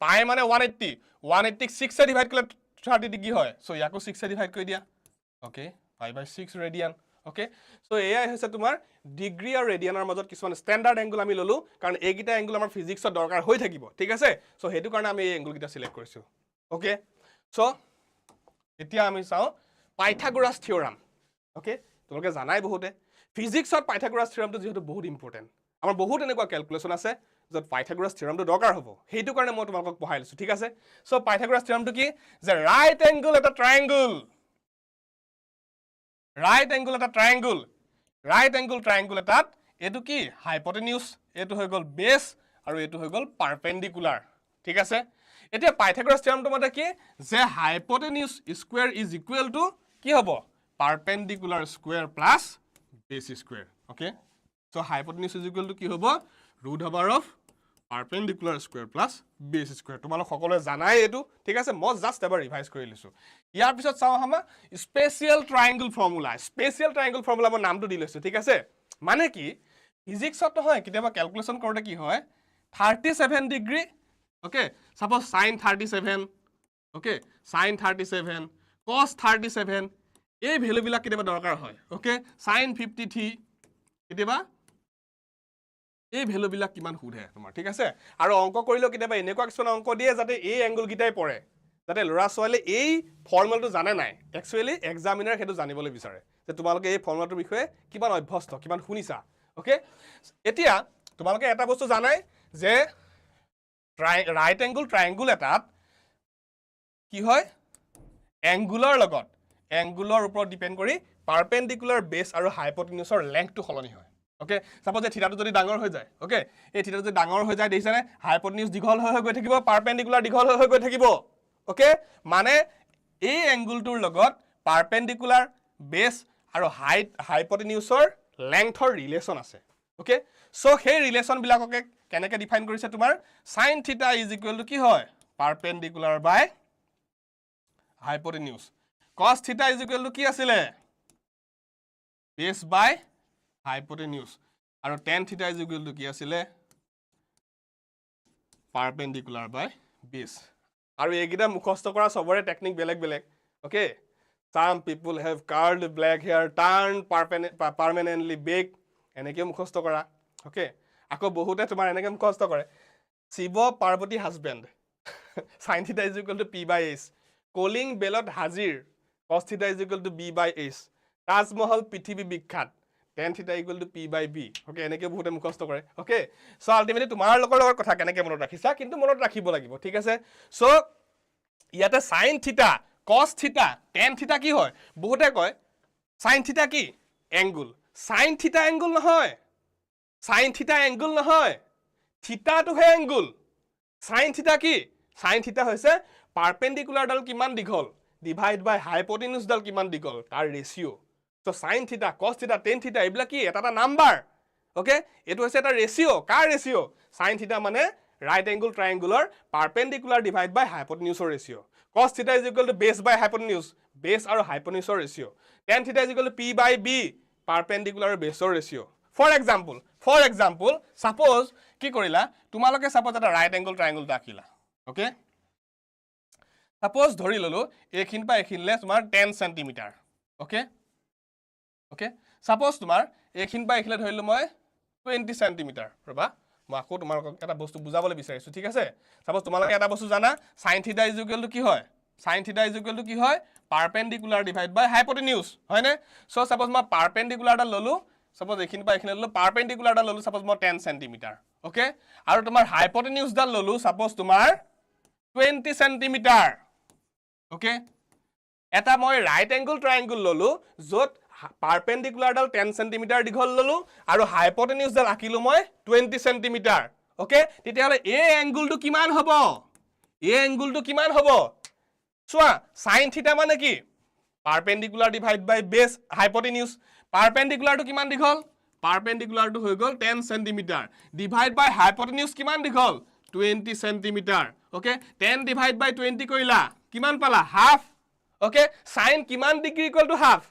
pi মানে 180 180 6 এ ডিভাইড কৰিলে 30 ডিগ্ৰী হয় সো ইয়াকো 6 এ ডিভাইড কৰি দিয়া okay pi by 6 radian okay so এয়াই হৈছে তোমাৰ ডিগ্ৰী আৰু ৰেডিয়ানৰ মাজত কিছুমান ষ্টেণ্ডাৰ্ড এংগল আমি ললো কাৰণ এইগিটা এংগল আমাৰ ফিজিক্সত দৰকাৰ হৈ থাকিব ঠিক আছে সো হেতু কাৰণে আমি এই এংগল গিটা সিলেক্ট কৰিছো okay সো এতিয়া আমি চাও পাইথাগোৰাছ থিওৰাম okay তোমালোকে জানাই বহুতে ফিজিক্সত পাইথাগোৰাছ থিওৰামটো যেহেতু বহুত ইম্পৰ্টেন্ট আমাৰ বহুত এনেকুৱা ক্যালকুলেশন আছে যত পাইথাগোৰাছ থিওৰামটো দৰকাৰ হ'ব হেতু কাৰণে মই তোমালোকক পঢ়াই লৈছো ঠিক আছে সো পাইথাগোৰাছ থিওৰামটো কি যে ৰাইট এংগল এটা ট্ৰায়াঙ্গল right angle eta triangle etat etu ki hypotenuse etu hoy gol base aru etu hoy gol perpendicular thik ase etia pythagoras theorem to mate ki je hypotenuse square is equal to ki hobo perpendicular square plus base square okay so hypotenuse is equal to ki hobo root over of perpendicular square plus base square তোমালোক সকলে জানাই এটো ঠিক আছে মই just এবাৰ revise কৰি লিছো ইয়াৰ পিছত চাও হামা স্পেশাল ট্রায়াঙ্গল ফর্মুলা মই নামটো দি লৈছো ঠিক আছে মানে কি ফিজিক্সত হয় কিবা ক্যালকুলেশন কৰতে কি হয় 37 degree okay suppose sin 37 okay sin 37 cos 37 এই ভ্যালু বিলাক কিবা দৰকাৰ হয় ওকে sin 53 কিবা এই ভ্যালু বিলাক কিমান হুধে তোমাৰ ঠিক আছে আৰু অংক কৰিলো কিবা এনেকুৱা কিছুমান অংক দিয়ে যাতে এই এংগল গিটাই পৰে যাতে লৰা সোৱালে এই ফৰ্মুলাটো জানে নাই একচুয়ালি এক্সামিনাৰ হেতু জানিবলৈ বিচাৰে যে তোমালোকে এই ফৰ্মুলাটোৰ বিষয়ে কিমান অভ্যস্ত কিমান শুনিছা ওকে এতিয়া তোমালোকে এটা বস্তু জানাই যে ৰাইট এংগল ট্ৰায়াঙ্গল এটাত কি হয় এংগুলৰ ওপৰত ডিপেন্ড কৰি পাৰপেন্ডিকুলাৰ বেস আৰু হাইপোটেনিউছৰ লেংথটো সলনি হয় okay suppose থিতাটো যদি ডাঙৰ হৈ যায় okay এই থিতাটো যদি ডাঙৰ হৈ যায় দেখিছানে হাইপোটেনিউছ দীঘল হৈ গৈ থাকিব পাৰপেন্ডিকুলাৰ দীঘল হৈ গৈ থাকিব okay মানে এই এংগলটোৰ লগত পাৰপেন্ডিকুলাৰ বেস আৰু হাইপোটেনিউছৰ লেংথৰ ৰিলেচন আছে okay সো সেই ৰিলেচন বিলাককে কেনেকৈ ডিফাইন কৰিছে তোমাৰ sin θ = কি হয় পাৰপেন্ডিকুলাৰ বাই হাইপোটেনিউছ cos θ = কি আছিল বেস বাই hypotenuse আৰু tan θ = কি আছিল perpendicular by base আৰু এইগিটা মুখস্থ কৰা সবৰে টেকনিক বেলেগ বেলেগ okay some people have curled black hair turned permanently back এনেকে মুখস্থ কৰা okay আকৌ বহুতে তোমাৰ এনেকে মুখস্থ কৰে Shiva Parvati husband sin θ = p/s calling বেলত হাজিৰ cos θ = b/s তাজমহল পৃথিৱী বিখ্যাত tan θ = p/b okay এনেকে বহুতে মুখস্থ কৰে okay so ultimately তোমাৰ লগৰ কথা কেনেকে মনত ৰাখিছা কিন্তু মনত ৰাখিব লাগিব ঠিক আছে so ইয়াতে sin θ cos θ tan θ কি হয় বহুতে কয় sin θ কি এংগল sin θ এংগল নহয় sin θ এংগল নহয় থিতাটো হে এংগল sin θ কি sin θ হৈছে পাৰপেন্ডিকুলাৰ ডাল কিমান দীঘল ডিভাইড বাই হাইপোটেনিউছ ডাল কিমান দীঘল তাৰ ৰেশিও so sin θ cos θ tan θ এইবিলাক কি এটা নাম্বাৰ ওকে এটো হৈছে এটা ৰেশিও কাৰ ৰেশিও sin θ মানে right angle triangular perpendicular divide by hypotenuse ratio cos θ = base by hypotenuse base আৰু hypotenuse ratio tan θ = p/b perpendicular base ratio for example suppose কি কৰিলা তোমালোকে suppose এটা right angle triangle আঁকিলা okay suppose ধৰি ললো এইখিন পা এইখিনলে তোমাৰ 10 cm okay suppose তোমাৰ এইখিন পা এইখিলে ধৰিলো মই 20 cm ৰবা মই আকৌ তোমালোকক এটা বস্তু বুজাবলৈ বিচাৰিছো ঠিক আছে suppose তোমালোকে এটা বস্তু জানা sin θ = কি হয় sin θ = কি হয় perpendicular divide by hypotenuse হয় নে so suppose মই perpendicular ডাল ললো suppose এইখিন পা এইখিন ললো perpendicular ডাল ললো suppose মই 10 cm okay আৰু তোমাৰ hypotenuse ডাল ললো suppose তোমাৰ 20 cm okay এটা মই right angle triangle ললো যত perpendicular ডাল 10 cm দীঘল ললো আৰু hypotenuse ডাল আকিলো মই 20 cm okay তেতিয়াহলে এই এংগলটো কিমান হ'ব চোৱা sin θ মানে কি perpendicular divide by base hypotenuse perpendicular টো কিমান দীঘল perpendicular টো হৈ গল 10 cm divide by hypotenuse কিমান দীঘল 20 cm okay 10 divide by 20 কৰিলা কিমান পালা half okay sin কিমান ডিগ্ৰী = half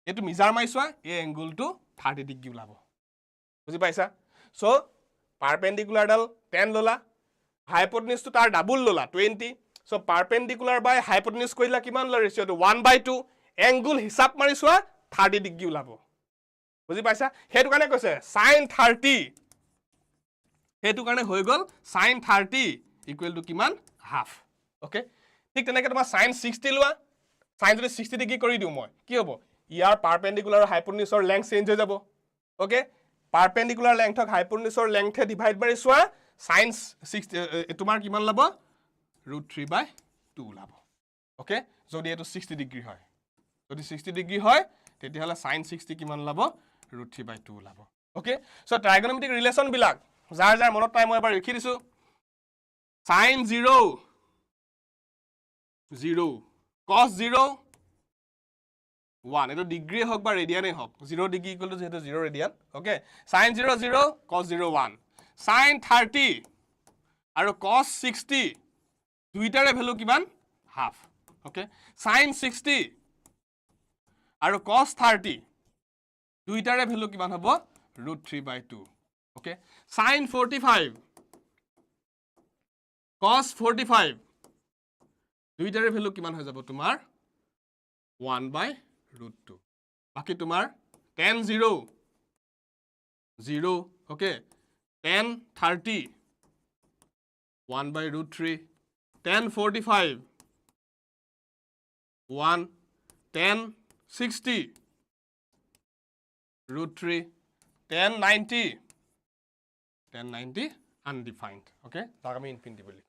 এটো মিজাৰ মাইছোৱা এই এংগলটো 30 ডিগ্ৰী ওলাব বুজি পাইছা সো পাৰপেন্ডিকুলাৰ ডাল 10 ললা হাইপোটেনিউজ তো তাৰ ডাবল ললা 20 সো পাৰপেন্ডিকুলাৰ বাই হাইপোটেনিউজ কৰিলা কিমান ল ৰেশিওটো 1/2 এংগল হিসাব মাৰি চোৱা 30 ডিগ্ৰী ওলাব বুজি পাইছা হেতু কাৰণে কৈছে sin 30 হেতু কাৰণে হৈ গল sin 30 ইকুৱেল টু কিমান হাফ ওকে ঠিক তেনেকৈ তোমাৰ sin 60 লোৱা sin যদি 60 ডিগ্ৰী কৰি দিও মই কি হ'ব ইয়াৰ পাৰপেন্ডিকুলাৰ আৰু হাইপোটেনিউজৰ লেংথ চেঞ্জ হৈ যাব ওকে পাৰপেন্ডিকুলাৰ লেংথক হাইপোটেনিউজৰ লেংথে ডিভাইড কৰি চোৱা sin 60 তোমাৰ কিমান লাব √3/2 লাব ওকে যদি এটো 60 ডিগ্ৰী হয় যদি 60 ডিগ্ৰী হয় তেতিয়া হলে sin 60 কিমান লাব √3/2 লাব ওকে সো ট্ৰাইগোনোমেট্ৰিক ৰিলেচন বিলাক যাৰ যাৰ মনত পাই মই এবাৰ লিখি দিছো sin 0 0 cos 0 1 এটো ডিগ্ৰী হক বা ৰেডিয়ানে হক 0 ডিগ্ৰী ইকুৱেল টু যেটো 0 radian okay sin 0 0 cos 0 1 sin 30 আৰু cos 60 দুইটাৰে ভ্যালু কিমান হাফ ওকে sin 60 আৰু cos 30 দুইটাৰে ভ্যালু কিমান হ'ব √3/2 ওকে sin 45 cos 45 দুইটাৰে ভ্যালু কিমান হৈ যাব তোমাৰ 1/√2 বাকি তোমাৰ tan 0 0 okay tan 30 1/√3 tan 45 1 tan 60 √3 tan 90 undefined okay তাক আমি ইনফিনিটি বুলি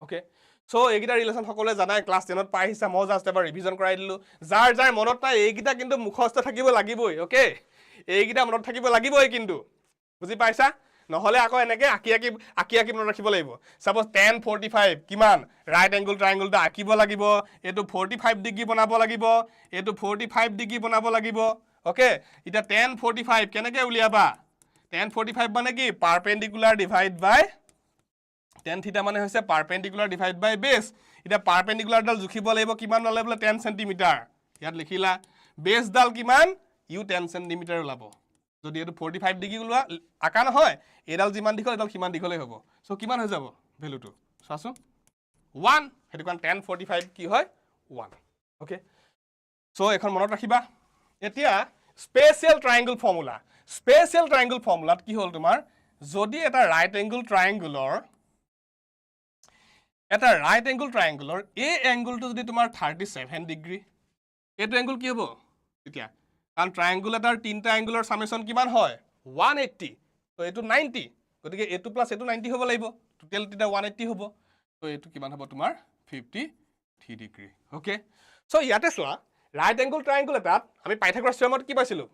okay সো এইগিটা ৰিলেচন সকলে জানাই ক্লাস 10 ত পাই হিসা মই জাস্ট এবাৰ ৰিভিজন কৰাই দিলো যাৰ যাৰ মনত নাই এইগিটা কিন্তু মুখস্থ থাকিব লাগিবই ওকে এইগিটা মনত থাকিব লাগিবই কিন্তু বুজি পাইছা নহলে আকৌ এনেকে আকি মনত ৰাখিব লাগিব সাপোজ tan 45 কিমান ৰাইট এংগল ট্ৰায়াঙ্গলটো আকিব লাগিব এটো 45 ডিগ্ৰী বনাব লাগিব এটো 45 ডিগ্ৰী বনাব লাগিব ওকে এটা tan 45 কেনেকে উলিয়াবা tan 45 মানে কি পাৰপেন্ডিকুলাৰ ডিভাইড বাই tan থিটা মানে হৈছে পাৰপেন্ডিকুলাৰ ডিভাইড বাই বেস এটা পাৰপেন্ডিকুলাৰ ডাল জুখিব লাগিব কিমান নলে বলে 10 সেমি ইয়াত লিখিলা বেস ডাল কিমান ইউ 10 সেমি ওলাব যদি এটো 45 ডিগ্ৰী ওলোৱা আকা নহয় এডাল যিমান দিখল এডাল কিমান দিখলৈ হ'ব সো কিমান হৈ যাব ভ্যালুটো চাচোন 1 হেতু কাৰণ tan 45 কি হয় 1 ওকে সো এখন মনত ৰাখিবা এতিয়া স্পেশাল ট্ৰায়াঙ্গল ফৰ্মুলাত কি হ'ল তোমাৰ যদি এটা ৰাইট এংগল ট্ৰায়াঙ্গলৰ এই এংগলটো যদি তোমাৰ 37 ডিগ্ৰী এটো এংগল কি হ'ব এতিয়া কাৰণ ট্ৰায়াঙ্গল এটাৰ তিনটা এংগলৰ সামেশন কিমান হয় 180 তো এটো 90 গতিকে এটো প্লাস এটো 90 হ'ব লাগিব টোটাল তিটা 180 হ'ব তো এটো কিমান হ'ব তোমাৰ 53 ডিগ্ৰী ওকে সো ইয়াতে চোৱা ৰাইট এংগল ট্ৰায়াঙ্গল এটাত আমি পাইথাগোৰাছ থিওৰেমত কি পাইছিলো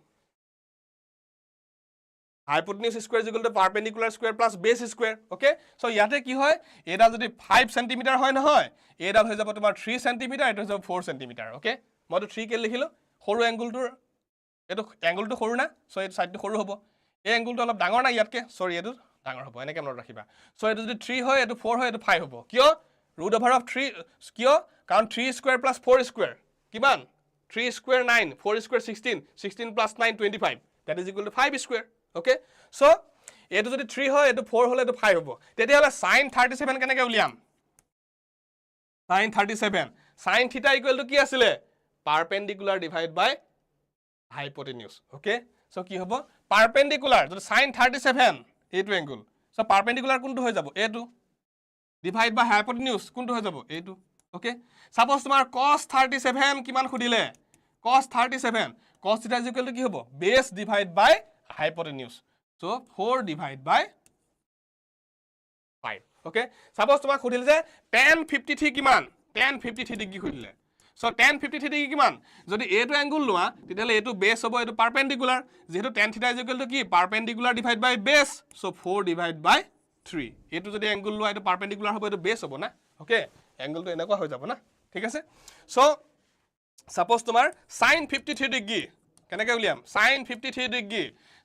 hypotenuse square is equal to perpendicular square plus base square okay so ইয়াতে কি হয় এডাল যদি 5 cm হয় না হয় এডাল হৈ যাব তোমাৰ 3 cm এটা হৈ যাব 4 cm okay মই তো 3 কে লিখিলো সৰু এংগলটোৰ এটো এংগলটো সৰু না সো এই সাইডটো সৰু হ'ব এই এংগলটো অলপ ডাঙৰ না ইয়াতকে সৰি এটো ডাঙৰ হ'ব এনেকে মনত ৰাখিবা সো এটো যদি 3 হয় এটো 4 হয় এটো 5 হ'ব কিয় √3 কিয় কাৰণ 3 স্কয়াৰ প্লাস 4 স্কয়াৰ কিমান 3 square 9 4 square 16 plus 9 25 that is equal to 5 square okay so এটো যদি 3 হয় এটো 4 হলে এটো 5 হ'ব তেতিয়া হলে sin 37 কেনেকে উলিয়াম sin 37 sin θ equal to কি আছিল perpendicular divide by hypotenuse okay so কি হ'ব perpendicular যদি sin 37 এটো এংগল so perpendicular কোনটো হৈ যাব এটো divide by hypotenuse কোনটো হৈ যাব এটো okay suppose তোমাৰ cos 37 কিমান খুদিলে cos 37 cos θ is equal to কি হ'ব base divide by hypotenuse so 4 divide by 5 okay suppose তোমাক খুদিলে যে tan 53 কিমান tan 53 ডিগ্ৰী খুদিলে so tan 53 ডিগ্ৰী কিমান যদি এটো এংগল লোৱা তেতিয়ালে এটো বেস হ'ব এটো পারপেন্ডিকুলার যেহেতু tan θ is equal to কি perpendicular divide by base so 4 divide by 3 এটো যদি এংগল লোৱা এটো পাৰপেন্ডিকুলাৰ হ'ব এটো বেস হ'ব না ওকে এংগলটো এনেকুৱা হৈ যাব না ঠিক আছে so suppose তোমাৰ sin 53 ডিগ্ৰী কেনেকে উলিয়াম sin 53 degree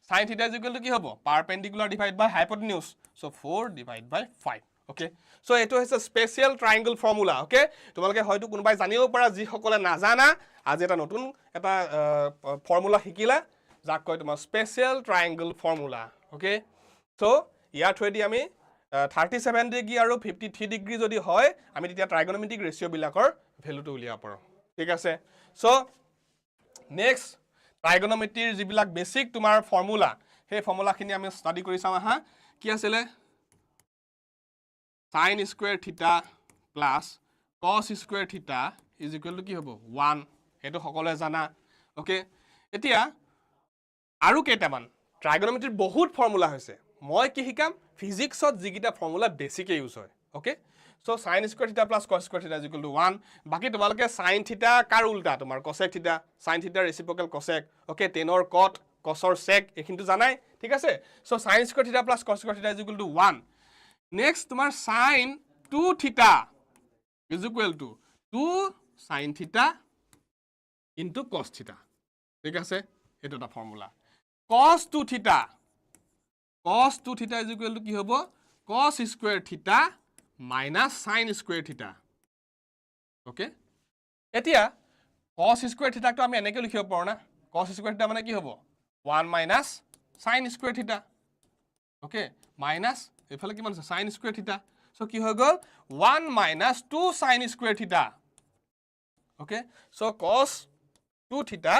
sin θ is equal to কি হ'ব perpendicular divide by hypotenuse so 4 divide by 5 okay so এটো হৈছে স্পেশাল ট্ৰায়াঙ্গল ফৰ্মুলা okay তোমালোকে হয়তো কোনবাই জানিও পাৰা যি সকলে নাজানা আজি এটা নতুন এটা ফৰ্মুলা শিকিলা যাক কয় তোমাৰ special triangle formula okay so ইয়াৰ থৈদি আমি 37 ডিগ্ৰী আৰু 53 ডিগ্ৰী যদি হয় আমি তেতিয়া ট্ৰাইগোনোমেট্ৰিক ৰেশিও বিলাকৰ ভ্যালুটো উলিয়াব পাৰো ঠিক আছে সো নেক্সট ট্ৰাইগোনোমেট্ৰিৰ যিবিলাক বেসিক তোমাৰ ফৰ্মুলা সেই ফৰ্মুলাখিনি আমি ষ্টাডি কৰি চাম আহা কি আছিলে sin square theta plus cos square theta is equal to কি হ'ব 1 এটো সকলোৱে জানা ওকে এতিয়া আৰু কেইটামান ট্ৰাইগোনোমেট্ৰিৰ বহুত ফৰ্মুলা হৈছে মই কি শিকাম ফিজিক্সত যিকিটা ফৰ্মুলা বেসিক ইউজ হয় okay so sin square theta plus cos square theta is equal to 1 বাকি তোমালকে sin theta কাৰ উল্টা তোমাৰ cosec theta sin theta reciprocal cosec okay 10 or cot cos or sec এখিনটো জানাই ঠিক আছে so sin square theta plus cos square theta is equal to 1 next তোমাৰ sin 2 theta is equal to 2 sin theta into cos theta ঠিক আছে এটো এটা formula cos 2 theta is equal to কি হ'ব cos square theta minus sin square theta okay এতিয়া cos square theta টো আমি এনেকৈ লিখিব পাৰো না cos square theta মানে কি হ'ব 1 minus sin square theta okay minus এফালে কিমান আছে sin square theta সো কি হৈ গল 1 minus 2 sin square theta okay so cos 2 theta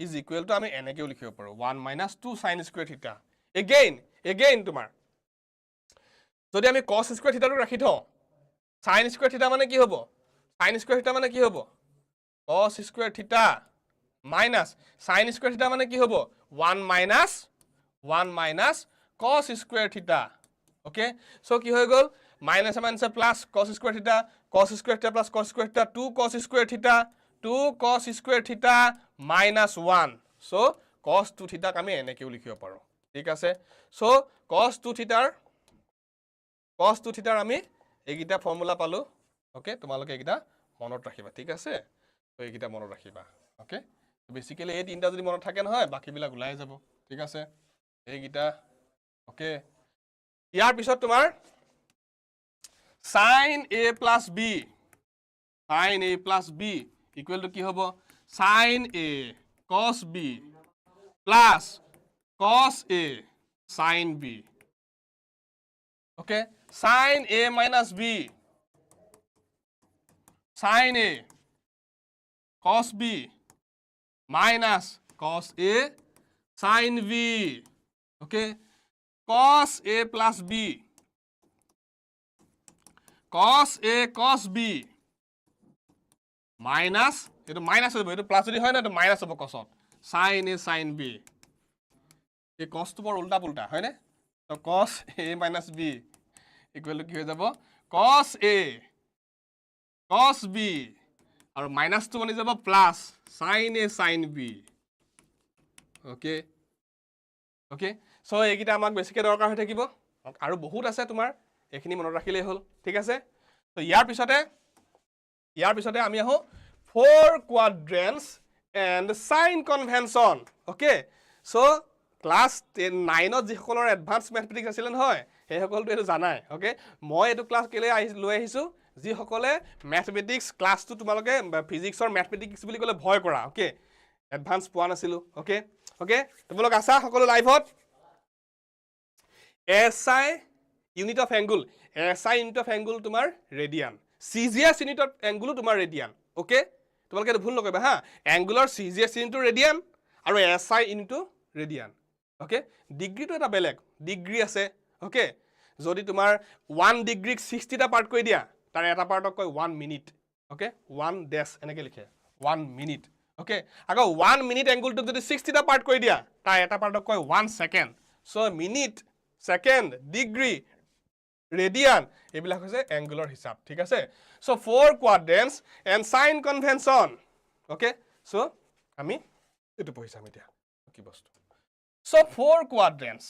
is equal to আমি এনেকৈ লিখিব পাৰো 1 minus 2 sin square theta again তোমাৰ যদি আমি cos square theta টো ৰাখি থওঁ sin square theta মানে কি হ'ব sin square theta মানে কি হ'ব cos square theta minus sin square theta মানে কি হ'ব 1 minus cos square theta okay so কি হৈ গল minus plus cos square theta plus cos square theta 2 cos square theta minus 1 so cos 2 theta আমি এনেকৈ লিখিব পাৰো ঠিক আছে সো cos 2 theta আমি এইগিটা ফৰ্মুলা পালো ওকে তোমালোকে এইগিটা মনত ৰাখিবা ঠিক আছে তো এইগিটা মনত ৰাখিবা ওকে বেসিক্যালি এই তিনটা যদি মনত থাকে নহয় বাকি বিলাক ওলাই যাব ঠিক আছে এইগিটা ওকে ইয়াৰ পিছত তোমাৰ sin a plus b equal to কি হ'ব sin a cos b plus cos a sin b okay sin a minus b sin a cos b minus cos a sin b okay cos a plus b cos a cos b minus এটো minus হ'ব এটো plus যদি হয় না এটো minus হ'ব cosত sin a sin b এই cos টো বৰ উল্টা পুল্টা হয় না তো cos a minus b equal to কি হৈ যাব cos a cos b আৰু মাইনাস টো বনি যাব plus sin a sin b okay okay so এইকিটা আমাক বেছিকে দৰকাৰ হৈ থাকিব আৰু বহুত আছে তোমাৰ এখিনি মনত ৰাখিলে হল ঠিক আছে তো ইয়াৰ পিছতে আমি আহো 4 quadrants and sign convention okay so class 9 ত যিসকলৰ এডভান্স ম্যাথমেটিক্স আছিল নহয় সেই সকলটো এটো জানাই ওকে মই এটো ক্লাস কেলে লৈ আহিছো যিসকলে ম্যাথমেটিক্স ক্লাসটো তোমালোকে ফিজিক্সৰ ম্যাথমেটিক্স বুলি কলে ভয় কৰা ওকে এডভান্স পোৱা নাছিল ওকে ওকে তোমালোক আছা সকলো লাইভত SI unit of angle SI unit of angle তোমাৰ radian CGS unit of angle তোমাৰ ৰেডিয়ান ওকে তোমালোকে ভুল নকৰিবা হা angular CGS into ৰেডিয়ান আৰু SI into ৰেডিয়ান ওকে ডিগ্ৰীটো এটা বেলেগ ডিগ্ৰী আছে ওকে যদি তোমাৰ 1 ডিগ্ৰীক 60 টা পাৰ্ট কৰি দিয়া তাৰ এটা পাৰ্টক কয় 1 মিনিট ওকে 1 ডেশ এনেকৈ লিখে 1 মিনিট ওকে আগৰ 1 মিনিট এংগুলটো যদি 60 টা পাৰ্ট কৰি দিয়া তাৰ এটা পাৰ্টক কয় 1 second so minute second degree radian এইবিলাক হৈছে এংগুলাৰ হিসাব ঠিক আছে সো 4 quadrants and sign convention okay so আমি এটো পঢ়িছাম এতিয়া কি বস্তু সো 4 quadrants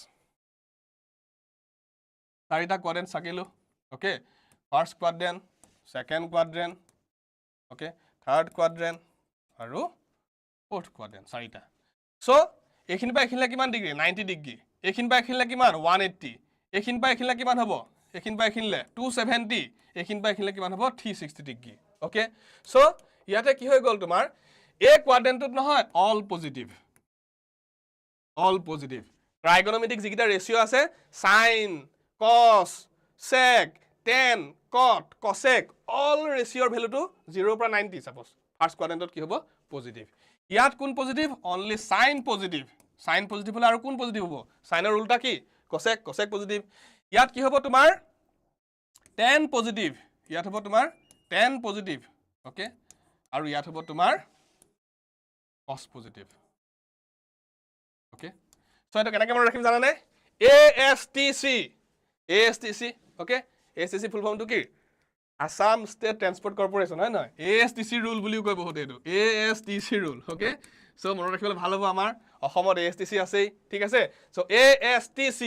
চাৰিটা quadrant সাকিলো okay first quadrant second quadrant okay third quadrant আৰু ফোৰ্থ quadrant চাৰিটা সো এখিনি পা এখিনলে কিমান ডিগ্ৰী 90 ডিগ্ৰী এখিনি পা এখিনলে কিমান 180 এখিনি পা এখিনলে কিমান হ'ব এখিনি পা এখিনলে 270 এখিনি পা এখিনলে কিমান হ'ব 360 ডিগ্ৰী ওকে সো ইয়াতে কি হৈ গল তোমাৰ এ কোৱাড্ৰেন্টত নহয় all positive all positive. Trigonometric যিকিটা ৰেচিও আছে sin, cos, sec, tan, cot, cosec all ৰেচিওৰ ভ্যালুটো 0 পৰা 90 suppose ফাৰ্স্ট কোৱাড্ৰেন্টত কি হ'ব পজিটিভ ইয়াত কোন positive only sin positive sin positive হলে আৰু কোন পজিটিভ হ'ব সাইনৰ উল্টা কি cosec cosec পজিটিভ ইয়াত কি হ'ব তোমাৰ tan পজিটিভ ইয়াত হ'ব তোমাৰ tan পজিটিভ ওকে আৰু ইয়াত হ'ব তোমাৰ cos পজিটিভ ওকে সো এটা কেনেকৈ মনত ৰাখিম জানানে ASTC ওকে ASTC ফুল ফৰ্মটো কি Assam State Transport Corporation হয় নহয় ASTC rule বুলিও কয় বহুত এটো ASTC rule ওকে সো মনত ৰাখিবলৈ ভাল হ'ব আমাৰ অসমত ASTC আছে ঠিক আছে so ASTC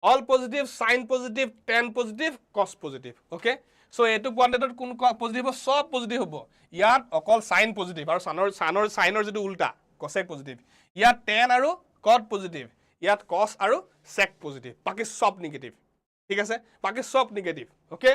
all positive sin positive tan positive cos positive okay so এটো কোৱান্টিটিত কোন পজিটিভ সব পজিটিভ হ'ব ইয়াত অকল sin পজিটিভ আৰু সাইনৰ যেটো উল্টা cosec পজিটিভ ইয়াত tan আৰু cot পজিটিভ ইয়াত cos আৰু sec পজিটিভ বাকি সব নেগেটিভ ঠিক আছে বাকি সব নেগেটিভ ওকে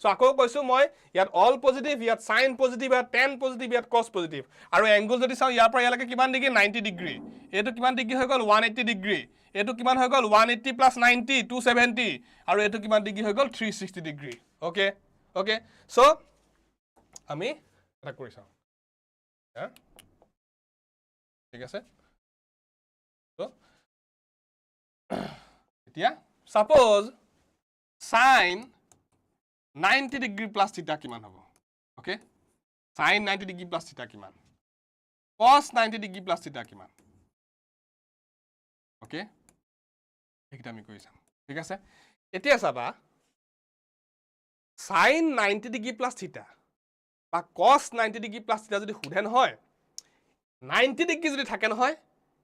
সো আকৌ কৈছো মই ইয়াত অল পজিটিভ ইয়াত sin পজিটিভ ইয়াত tan পজিটিভ ইয়াত cos পজিটিভ আৰু এংগল যদি চাও ইয়াৰ পৰা ইয়ালৈকে কিমান ডিগ্ৰী 90 ডিগ্ৰী এটো কিমান ডিগ্ৰী হৈ গল 180 ডিগ্ৰী এটো কিমান হৈ গল 180 + 90 270 আৰু এটো কিমান ডিগ্ৰী হৈ গল 360 ডিগ্ৰী ওকে ওকে সো আমি এটা কৰি চাও ঠিক আছে সো এতিয়া suppose sin 90 degree plus theta কিমান হ'ব okay sin 90 degree plus theta কিমান cos 90 degree plus theta কিমান ওকে এইটা আমি কৰিছাম ঠিক আছে এতিয়া চাবা sin 90 degree plus theta বা cos 90 degree plus theta যদি খুধেন হয় 90 degree যদি থাকে নহয়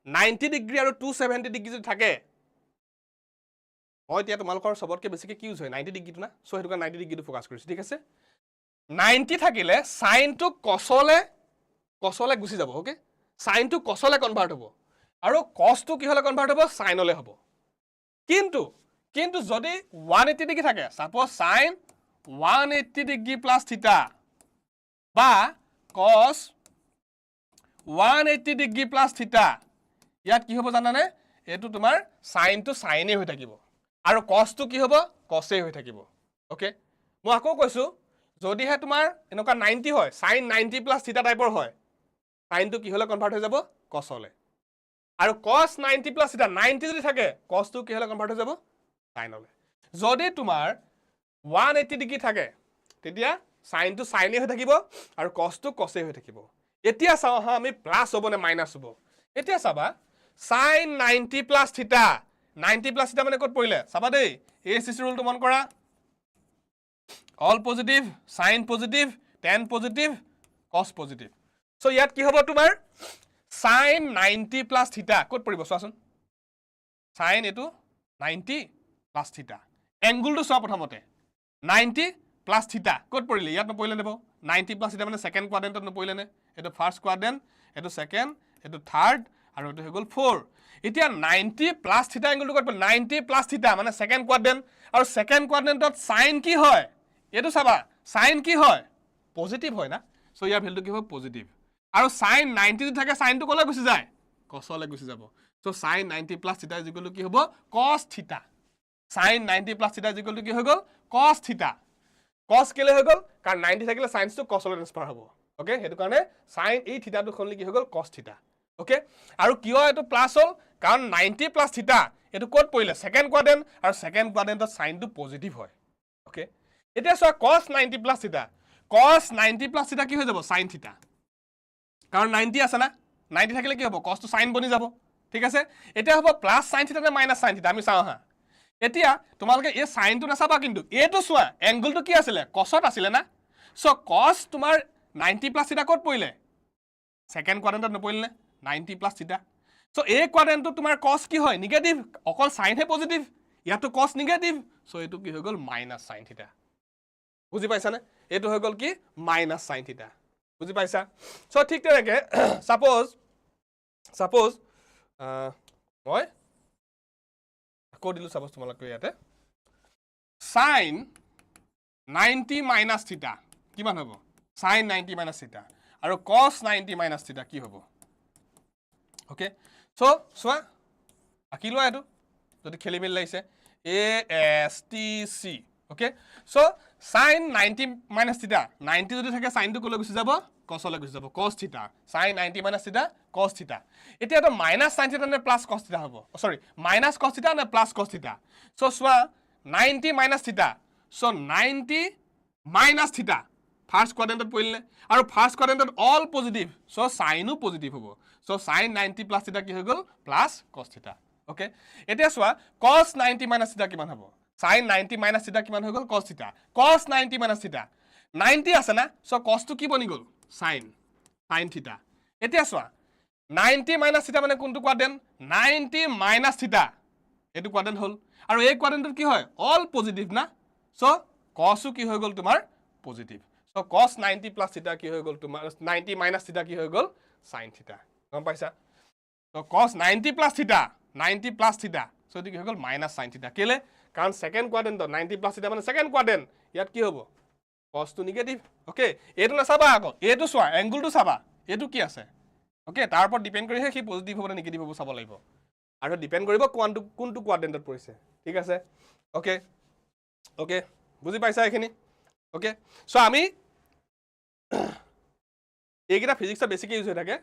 90 degree আৰু 270 degree যদি থাকে হয় এতিয়া তোমালোকৰ সবতকে বেছিকে কি ইউজ হয় 90 ডিগ্ৰীটো না সো হেতুকা 90 ডিগ্ৰীটো ফোকাস কৰিছো ঠিক আছে 90 থাকিলে sin টো cosলে গুছি যাব ওকে sin টো cosলে কনভার্ট হ'ব আৰু cos টো কি হলে কনভাৰ্ট হ'ব sin লে হ'ব কিন্তু যদি 180 ডিগ্ৰী থাকে সাপোজ sin 180 ডিগ্ৰী প্লাস থিটা বা cos 180 ডিগ্ৰী প্লাস থিটা ইয়াত কি হ'ব জানানে এটো তোমাৰ sin টো sin হৈ থাকিব আৰু cos টো কি হ'ব cos হৈ থাকিব ওকে মই আকৌ কৈছো যদি হে তোমাৰ এনেকা 90 হয় sin 90 plus থিটা টাইপৰ হয় sin টো কি হলে কনভাৰ্ট হৈ যাব cos হলে আৰু cos 90 plus থিটা 90 যদি থাকে cos টো কি হলে কনভার্ট হৈ যাব sin হলে যদি তোমাৰ 180 ডিগ্ৰী থাকে তেতিয়া sin টো sin হৈ থাকিব আৰু cos টো cos হৈ থাকিব এতিয়া চাও হা আমি প্লাস হ'ব নে মাইনাস হ'ব এতিয়া চাবা sin 90 plus থিটা 90 plus theta মানে কত পৰিলে চাবা দেই ASTC rule টো মন কৰা all positive sin positive tan positive cos positive so ইয়াত কি হ'ব তোমাৰ sin 90 plus theta কত পৰিব চোৱাচোন sin এটো 90 plus theta এংগল টো চোৱা প্ৰথমতে 90 plus theta কত পৰিলে ইয়াত নপৰিলে নেব 90 plus theta মানে সেকেন্ড কোৱাড্ৰেন্টত নপৰিলে নে এটো ফাৰ্স্ট কোৱাড্ৰেন্ট এটো সেকেন্ড এটো থাৰ্ড আৰু এটো হৈ গল 4 এতিয়া 90 plus theta angle to 90 plus theta মানে সেকেন্ড কোৱাড্ৰেন্ট আৰু সেকেন্ড কোৱাড্ৰেন্টত sin কি হয় এটো চাবা sin কি হয় পজিটিভ হয় না সো ইয়াৰ ভ্যালু কি হ'ব পজিটিভ আৰু sin 90 যদি থাকে sin টো কলে গুছি যায় cos লে গুছি যাব সো sin 90 plus theta কি হ'ব cos theta sin 90 plus theta কি হৈ গল cos theta cos কেলে হৈ গল কাৰণ 90 থাকিলে sin টো cos লে ট্ৰান্সফাৰ হ'ব ওকে হেতু কাৰণে sin এই থিটা টো খনলি কি হৈ গল cos theta ওকে আৰু কিয় এটো প্লাস হল কাৰণ 90 plus থিটা এটো কোড পৰিলে সেকেন্ড কোৱাড্ৰেন্ট আৰু সেকেন্ড কোৱাড্ৰেন্টত সাইন টো পজিটিভ হয় ওকে এতিয়া সো cos 90 plus থিটা cos 90 plus থিটা কি হৈ যাব sin থিটা কাৰণ 90 আছে না 90 থাকিলে কি হ'ব cos টো sin বনি যাব ঠিক আছে এতিয়া হ'ব প্লাস sin থিটা নে মাইনাস sin থিটা আমি চাও হা এতিয়া তোমালকে এই sin টো নাচাবা কিন্তু এটো সোৱা এংগল টো কি আছিল cosত আছিল না সো cos তোমাৰ 90 plus থিটা কোড পৰিলে second কোৱাড্ৰেন্টত নপৰিলে 90 plus theta so a quadrant to তোমার cos কি হয় নেগেটিভ অকল sin হে পজিটিভ ইয়াতো cos নেগেটিভ so এটো কি হৈ গল মাইনাস sin theta বুজি পাইছা নে এটো হৈ গল কি মাইনাস sin theta বুজি পাইছা so ঠিক তেনেকে suppose মই আকৌ দিলু suppose তোমালোক ইয়াতে sin 90 minus theta কিমান হ'ব sin 90 minus theta আৰু cos 90 minus theta কি হ'ব Okay, so আঁকি লোৱা এইটো যদি খেলি মেলি লাগিছে ASTC okay so sin 90 minus theta 90 যদি থাকে sin টো কলৈ গুছি যাব cos লৈ গুছি যাব cos theta sin 90 minus theta cos theta এতিয়া তো minus sin theta নে plus cos theta হ'ব সৰি minus cos theta নে plus cos theta সো সোৱা 90 minus theta so 90 minus theta ফাৰ্স্ট কোয়াড্ৰেন্টত পৰিলে আৰু ফার্স্ট কোয়াড্রেন্টত অল পজিটিভ সো সাইনও পজিটিভ হ'ব সো sin 90 plus theta কি হৈ গল plus cos theta ওকে এতিয়া সোৱা cos 90 minus theta কিমান হ'ব sin 90 minus theta কিমান হৈ গল cos theta cos 90 minus theta 90 আছে না সো cos টো কি বনি গল sin theta এতিয়া সোৱা 90 minus theta মানে কোনটো কোয়াড্ৰেন্ট 90 minus theta এটো কোয়াড্ৰেন্ট হল আৰু এই কোয়াড্রেন্টত কি হয় অল পজিটিভ না সো cos কি হৈ গল তোমাৰ positive so cos 90 plus theta কি হৈ গল তোমাৰ 90 minus theta কি হৈ গল sin theta গম পাইছা so cos 90 plus theta 90 plus theta so এটো কি হৈ গল minus sin theta কেলে কাৰণ সেকেন্ড কোয়াড্রেন্ট 90 plus theta মানে সেকেন্ড কোয়াড্রেন্ট ইয়াত কি হ'ব cos টো নেগেটিভ ওকে এটো না চাবা আকৌ এটো সোৱা এংগলটো চাবা এটো কি আছে ওকে তাৰ ওপৰত ডিপেন্ড কৰি হে পজিটিভ হ'ব না নেগেটিভ হ'ব চাব লাগিব আৰু ডিপেন্ড কৰিব কোনটো কোয়াড্ৰেন্টত পৰিছে ঠিক আছে ওকে ওকে বুজি পাইছা এখিনি ওকে সো আমি এইকেইটা ফিজিক্সত বেছিকৈ ইউজ হৈ থাকে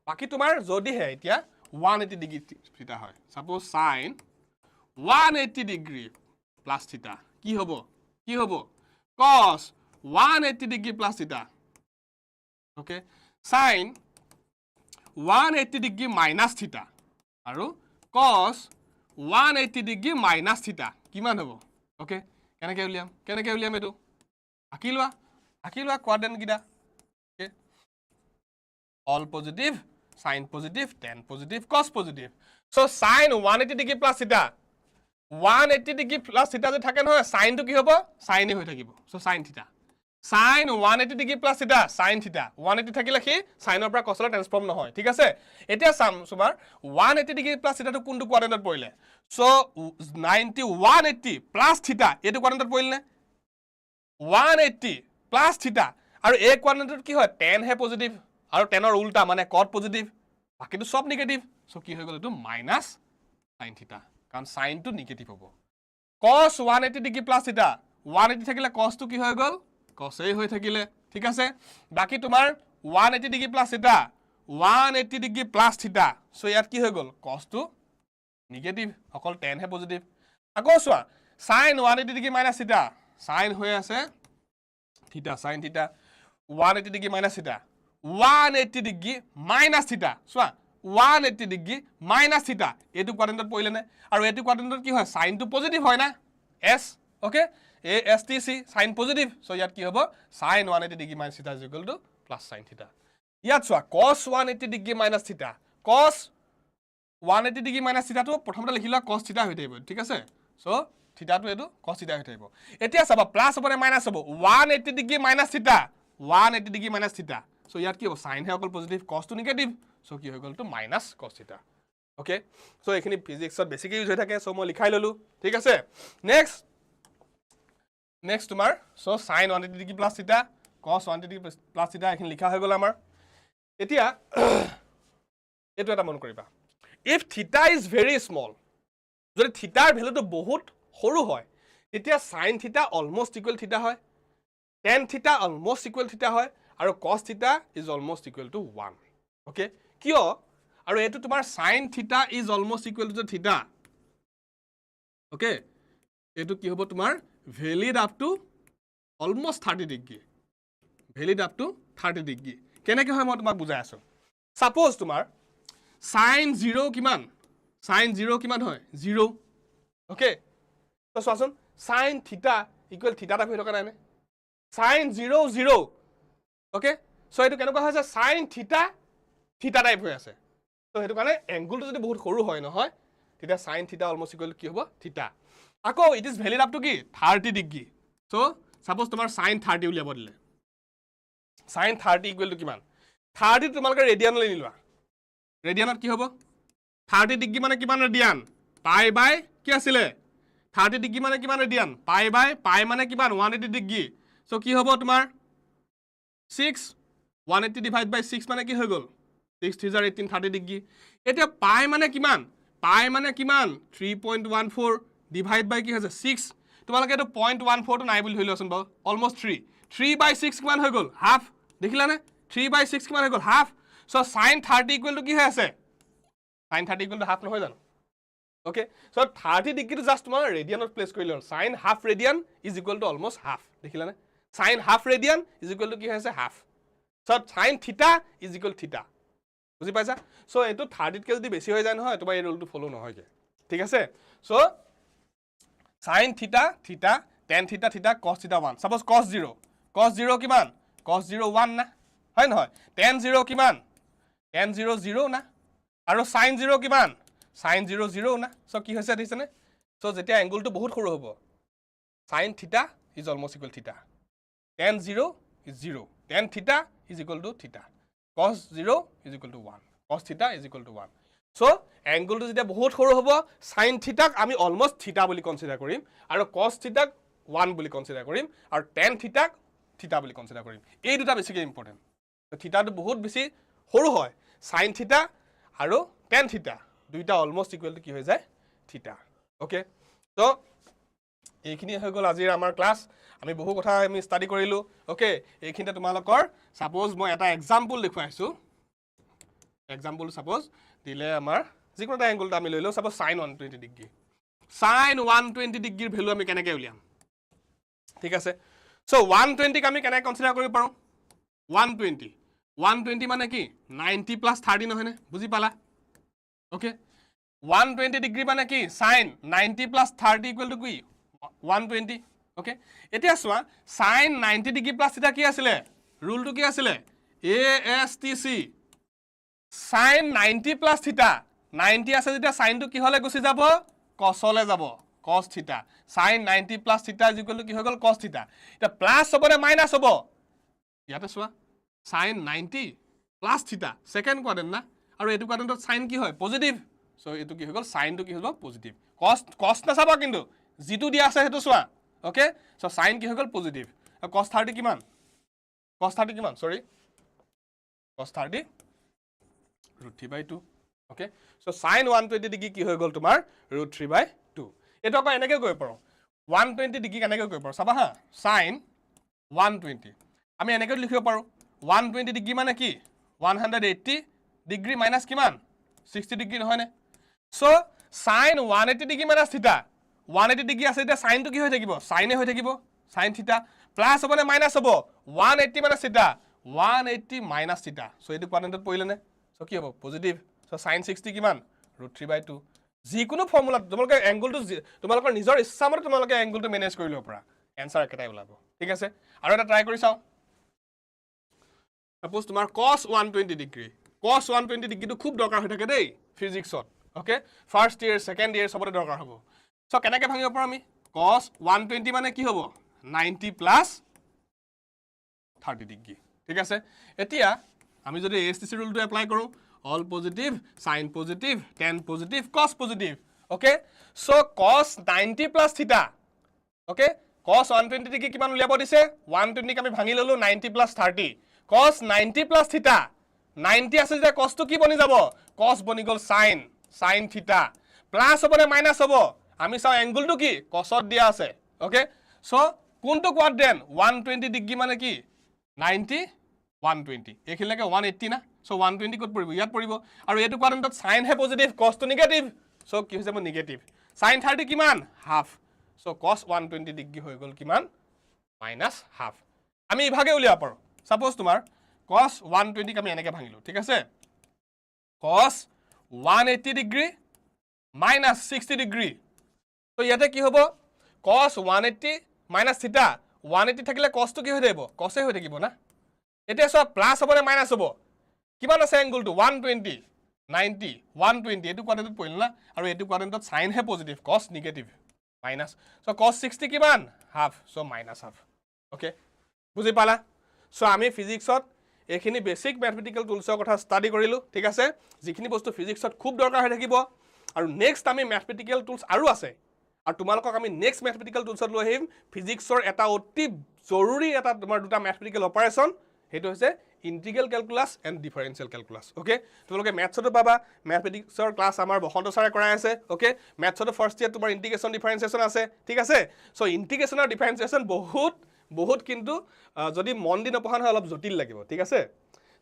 বাকি তোমাৰ যদি হে এতিয়া 180 ডিগ্ৰী থিটা হয় সাপোজ sin 180 ডিগ্ৰী প্লাস থিটা কি হ'ব cos 180 degree plus theta okay sin 180 degree minus থিটা আৰু cos 180 ডিগ্ৰী মাইনাস থিটা কিমান হ'ব ওকে কেনেকৈ উলিয়াম এটো আঁকি লোৱা কোয়াড্রেন্ট গিটা okay all positive sin positive tan positive cos positive so sin 180 degree plus theta 180 degree plus theta যে থাকে নহয় sin টো কি হ'ব sin হৈ থাকিব so sin theta sin 180 degree plus theta sin theta 180 থাকিলে কি sin ৰ পৰা cos লৈ ট্ৰান্সফৰ্ম নহয় ঠিক আছে এতিয়া চাম তোমাৰ 180 degree plus theta টো কোনটো কোয়াড্ৰেন্টত পৰিলে so 90 180 plus theta এটো কোয়াড্ৰেন্টত পৰিলে নে 180 plus theta আৰু এই কোয়াড্ৰেন্টত কি হয় tan হে পজিটিভ আৰু tan ৰ উল্টা মানে cot পজিটিভ বাকিটো সব নেগেটিভ সো কি হৈ গল এটো মাইনাস sin theta কাৰণ sin টো নেগেটিভ হ'ব cos 180 ডিগ্ৰী প্লাস theta 180 থাকিলে cos টো কি হৈ গল cos এই হৈ থাকিলে ঠিক আছে বাকি তোমাৰ 180 degree plus theta 180 degree plus theta so ইয়াত কি হৈ গল cos টো নেগেটিভ অকল tan হে পজিটিভ আকৌ সোৱা sin 180 degree minus theta sin হৈ আছে theta sin theta 180 degree minus theta 180 degree minus থিটা সোৱা 180 ডিগ্ৰী মাইনাস থিটা এটো কোয়াড্ৰেন্টত পৰিলে নে আৰু এটো কোয়াড্রেন্টত কি হয় সাইন টো পজিটিভ হয় না s okay ASTC sine positive so ইয়াত কি হ'ব sin 180 degree minus theta plus sin theta ইয়াত সোৱা cos 180 degree minus theta cos 180 degree minus theta টো প্ৰথমতে লিখিলা cos থিটা হৈ থাকিব ঠিক আছে সো থিটা টো এটো cos থিটা হৈ থাকিব এতিয়া চাবা প্লাস হ'ব নে মাইনাস হ'ব 180 ডিগ্ৰী মাইনাস থিটা 180 ডিগ্ৰী মাইনাস থিটা so ইয়াত কি হ'ব sin হে অকল পজিটিভ cos টো নেগেটিভ so কি হৈ গল তো minus cos theta okay so এখিনি ফিজিক্সত বেছিকৈ ইউজ হৈ থাকে so মই লিখাই ললো ঠিক আছে নেক্সট তোমাৰ so sin 180 ডিগ্ৰী প্লাস থিটা cos 180 ডিগ্ৰী প্লাস থিটা এখিনি লিখা হৈ গল আমাৰ এতিয়া এটো এটা মন কৰিবা if theta is very small যদি থিটাৰ ভ্যালুটো বহুত সৰু হয় তেতিয়া sin theta almost equal theta হয় tan theta almost equal theta হয় আৰু cos theta is almost equal to 1 okay কিয় আৰু এটো তোমাৰ sin theta is almost equal to theta okay এটো কি হ'ব তোমাৰ valid up to almost 30 degree valid up to 30 degree কেনেকৈ হয় মই তোমাক বুজাই আছো সাপোজ তোমাৰ sin 0 কিমান হয় 0 ওকে তো চোৱাচোন sin theta equal theta type হৈ থকা নাই নে sin 0 0 ওকে সো এটো কেনেকুৱা হৈছে sin theta টাইপ হৈ আছে তো হেতু কাৰণে এংগলটো যদি বহুত সৰু হয় নহয় তেতিয়া sin theta almost equal কি হ'ব theta আকৌ it is valid up to কি 30 ডিগ্ৰী সো সাপোজ তোমাৰ sin 30 উলিয়াব দিলে sin 30 ইকুৱেল টু কিমান 30 তোমালোকে ৰেডিয়ানলৈ নিলৱা ৰেডিয়ানত কি হ'ব 30 ডিগ্ৰী মানে কিমান ৰেডিয়ান পাই বাই কি আছিল 30 ডিগ্ৰী মানে কিমান ৰেডিয়ান পাই বাই পাই মানে কিমান 180 ডিগ্ৰী সো কি হ'ব তোমাৰ 6 180 ডিভাইড বাই 6 মানে কি হৈ গল 6 3 18 30 ডিগ্ৰী এতিয়া পাই মানে কিমান পাই মানে কিমান 3.14 ডিভাইড বাই কি হৈছে 6 তোমালোকে এটো 0.14 টো নাই বুলি ধৰি লোৱাচোন বাৰু অলমোস্ট 3/6 কিমান হৈ গ'ল হাফ দেখিলানে 3/6 কিমান হৈ গ'ল half so sin 30 equal to কি হৈ আছে sin 30 ইকুৱেল টু হাফ নহয় জানো ওকে সো 30 ডিগ্ৰী জাস্ট তোমাৰ ৰেডিয়ানত প্লেস কৰি লওঁ sin half radian is equal to almost half দেখিলানে sin half radian is equal to কি হৈ আছে half so sin theta is equal to বুজি পাইছা সো এটো 30 কে যদি বেছি হৈ যায় নহয় তোমাৰ এই ৰুলটো ফলো নহয় কে ঠিক আছে সো sin থিটা থিটা tan থিটা থিটা cos থিটা 1 suppose cos 0 কিমান cos 0 1 না হয় নহয় tan 0 কিমান tan 0 0 না আৰু sin 0 কিমান sin 0 0 না সো কি হৈছে দিছনে সো যেতিয়া এংগলটো বহুত সৰু হ'ব sin theta is almost equal থিটা tan 0 is 0 tan theta is equal to theta cos 0 is equal to 1 cos theta is equal to 1 so angle to যেতিয়া বহুত সৰু হ'ব sin theta আমি অলমোস্ট theta বুলি কনসিডাৰ কৰিম আৰু cos theta 1 বুলি কনসিডাৰ কৰিম আৰু tan theta theta বুলি কনসিডাৰ কৰিম এই দুটা বেছিকৈ ইম্পৰ্টেন্ট তো theta টো বহুত বেছি সৰু হয় sin theta আৰু tan theta দুইটা অলমোস্ট ইকুৱেল টু কি হৈ যায় theta ওকে তো এইখিনি হৈ গ'ল আজিৰ আমাৰ ক্লাস আমি বহু কথা আমি ষ্টাডি কৰিলো ওকে এইখিনতে তোমালোকৰ সাপোজ মই এটা এক্সাম্পল দেখুৱাইছো এক্সাম্পল সাপোজ দিলে আমাৰ যিকোনো এটা এংগলটা আমি লৈ লও সাপোজ sin 120 ডিগ্ৰী sin 120 ডিগ্ৰীৰ ভ্যালু আমি কেনেকৈ উলিয়াম ঠিক আছে সো 120 ক আমি কেনেকৈ কনসিডাৰ কৰিব পাৰো 120 মানে কি 90 + 30 নহয়নে বুজি পালা ওকে 120 ডিগ্ৰী মানে কি sin 90 + 30 = কি 120 ওকে এতিয়া সোৱা sin 90 ডিগ্ৰী প্লাস থিটা কি আছিল ৰুলটো কি আছিল ASTC sin 90 + থিটা 90 আছে যেতিয়া sin টো কি হলে গুছি যাব cosলে যাব cos থিটা sin 90 + থিটা = কি হৈ গল cos থিটা এটা প্লাস হ'ব নে মাইনাস হ'ব ইয়াতে সোৱা sin 90 + থিটা সেকেন্ড কোয়াড্ৰেন্ট না আৰু এটো কোয়াড্রেন্টত sin কি হয় পজিটিভ সো এটো কি হৈ গল sin টো কি হ'ব পজিটিভ cos না চাবা কিন্তু জিটো দিয়া আছে হেতু সোৱা ওকে সো sin কি হৈ গল পজিটিভ cos 30 কিমান সৰি cos 30 √3/2 okay so sin 120 degree কি হৈ গল তোমাৰ √3/2 এটো আকৌ এনেকৈ গৈ পাৰো 120 ডিগ্ৰী কেনেকৈ গৈ পাৰো চাবা হা sin 120 আমি এনেকৈ লিখিব পাৰো 120 ডিগ্ৰী মানে কি 180 ডিগ্ৰী মাইনাস কিমান 60 ডিগ্ৰী নহয় নে সো sin 180 ডিগ্ৰী মাইনাস থিটা 180 ডিগ্ৰী আছে এটা sin টো কি হৈ থাকিব sin হৈ থাকিব sin থিটা প্লাস হ'ব নে মাইনাস হ'ব 180 মাইনাস থিটা 180 মাইনাস থিটা সো এটো কোয়াড্রেন্টত পৰিলে নে সো কি হ'ব পজিটিভ সো sin 60 কিমান √3/2 যিকোনো ফৰ্মুলা তোমালোকে এংগলটো তোমালোকৰ নিজৰ ইচ্ছামতে তোমালোকে এংগলটো মেনেজ কৰি লব পাৰা आंसर একেটাই ওলাব ঠিক আছে আৰু এটা ট্ৰাই কৰি চাও সাপোজ তোমাৰ cos 120 ডিগ্ৰী cos 120 ডিগ্ৰীটো খুব দৰকাৰ হৈ থাকে দেই ফিজিক্সত ওকে ফাৰ্স্ট ইয়াৰ সেকেন্ড ইয়াৰ সবতে দৰকাৰ হ'ব সো কেনেকৈ ভাঙিব পাৰো আমি cos 120 মানে কি হ'ব 90 + 30 ডিগ্ৰী ঠিক আছে এতিয়া আমি যদি ASTC ৰুলটো এপ্লাই কৰো all positive sin positive tan positive cos positive okay so cos 90 + theta okay cos 120 degree কিমান উলিয়াব দিছে 120 ক আমি ভাঙি ললো 90 + 30 cos 90 + theta 90 আছে যে cos টো কি বনি যাব cos বনি গল sin theta প্লাস হ'ব নে মাইনাস হ'ব আমি চাও এংগলটো কি cosত দিয়া আছে ওকে সো কোনটো কোয়াড্রেন্ট 120 ডিগ্ৰী মানে কি 90 120 এখিলৈকে 180 না সো 120 কত পৰিব ইয়াত পৰিব আৰু এটো কোয়াড্রেন্টত sin হে পজিটিভ cos টো নেগেটিভ সো কি হৈ যাব নেগেটিভ sin 30 কিমান হাফ সো cos 120 ডিগ্ৰী হৈ গল কিমান মাইনাস হাফ আমি ইভাগে উলিয়াব পাৰো সাপোজ তোমাৰ cos 120 ক আমি এনেকৈ ভাঙিলো ঠিক আছে cos 180 ডিগ্ৰী minus 60 ডিগ্ৰী তো ইয়াতে কি হ'ব cos 180 minus theta 180 থাকিলে cos টো কি হৈ থাকিব cos হৈ থাকিব না এতিয়া সব প্লাস হ'ব নে মাইনাস হ'ব কিমান আছে এংগলটো 120 90 120 এটো কোয়াড্রেন্টত পৰিল না আৰু এটো কোয়াড্রেন্টত sin হে positive cos negative minus so cos 60 কিমান half so minus half okay বুজি পালা সো আমি ফিজিক্সত এখিনি বেসিক ম্যাথমেটিক্যাল টুলসৰ কথা ষ্টাডি কৰিলো ঠিক আছে যিখিনি বস্তু ফিজিক্সত খুব দৰকাৰ হৈ থাকিব আৰু নেক্সট আমি ম্যাথমেটিক্যাল টুলস আৰু আছে আৰু তোমালোকক আমি নেক্সট ম্যাথমেটিক্যাল টুলসত লৈ আহিম ফিজিক্সৰ এটা অতি জৰুৰী এটা তোমাৰ দুটা ম্যাথমেটিক্যাল অপাৰেশন হেতু হৈছে integral calculus and differential calculus okay তোমালোকে ম্যাথছটো পাবা ম্যাথমেটিক্সৰ ক্লাস আমাৰ বসন্ত ছাৰে কৰাই আছে ওকে ম্যাথছটো ফাৰ্স্ট ইয়াৰ তোমাৰ ইন্টিগ্ৰেশন ডিফাৰেন্সিয়েশন আছে ঠিক আছে সো ইন্টিগ্ৰেশন আৰু ডিফাৰেন্সিয়েশন বহুত কিন্তু যদি মন দি নপঢ়া হয় অলপ জটিল লাগিব ঠিক আছে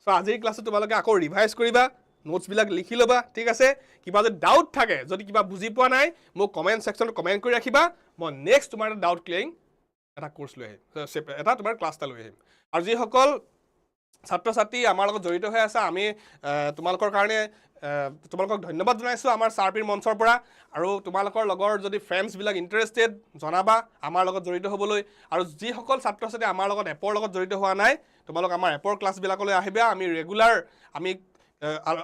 সো আজিৰ ক্লাসটো তোমালোকে আকৌ ৰিভাইজ কৰিবা নোটস বিলাক লিখি লবা ঠিক আছে কিবা যদি ডাউট থাকে যদি কিবা বুজি পোৱা নাই মোক কমেন্ট সেকশনত কমেন্ট কৰি ৰাখিবা মই নেক্সট তোমাৰ ডাউট ক্লিয়াৰিং এটা কোৰ্স লৈ আহিম এটা তোমাৰ ক্লাস এটা লৈ আহিম আৰু যি সকল ছাত্ৰ ছাত্ৰী আমাৰ লগত জড়িত হৈ আছে আমি তোমালোকৰ কাৰণে তোমালোকক ধন্যবাদ জনাইছো আমাৰ SHARPYৰ মঞ্চৰ পৰা আৰু তোমালোকৰ লগৰ যদি ফ্ৰেন্ডছ বিলাক ইন্টাৰেস্টেড জনাবা আমাৰ লগত জড়িত হ'বলৈ আৰু যি সকল ছাত্ৰ ছাত্ৰী আমাৰ লগত এপৰ লগত জড়িত হোৱা নাই তোমালোক আমাৰ এপৰ ক্লাস বিলাকলৈ আহিবা আমি ৰেগুলাৰ আমি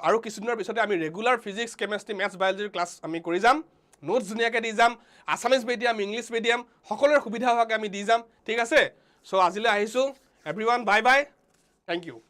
আৰু কিছুদিনৰ পিছতে আমি ৰেগুলাৰ ফিজিক্স কেমিষ্ট্ৰি মেথছ বায়োলজিৰ ক্লাস আমি কৰি যাম নোটস ধুনিয়াকে দি যাম আসামিজ মিডিয়াম ইংলিশ মিডিয়াম সকলোৰে সুবিধা হোৱাকে আমি দি যাম ঠিক আছে সো আজিলৈ আহিছো everyone bye bye thank U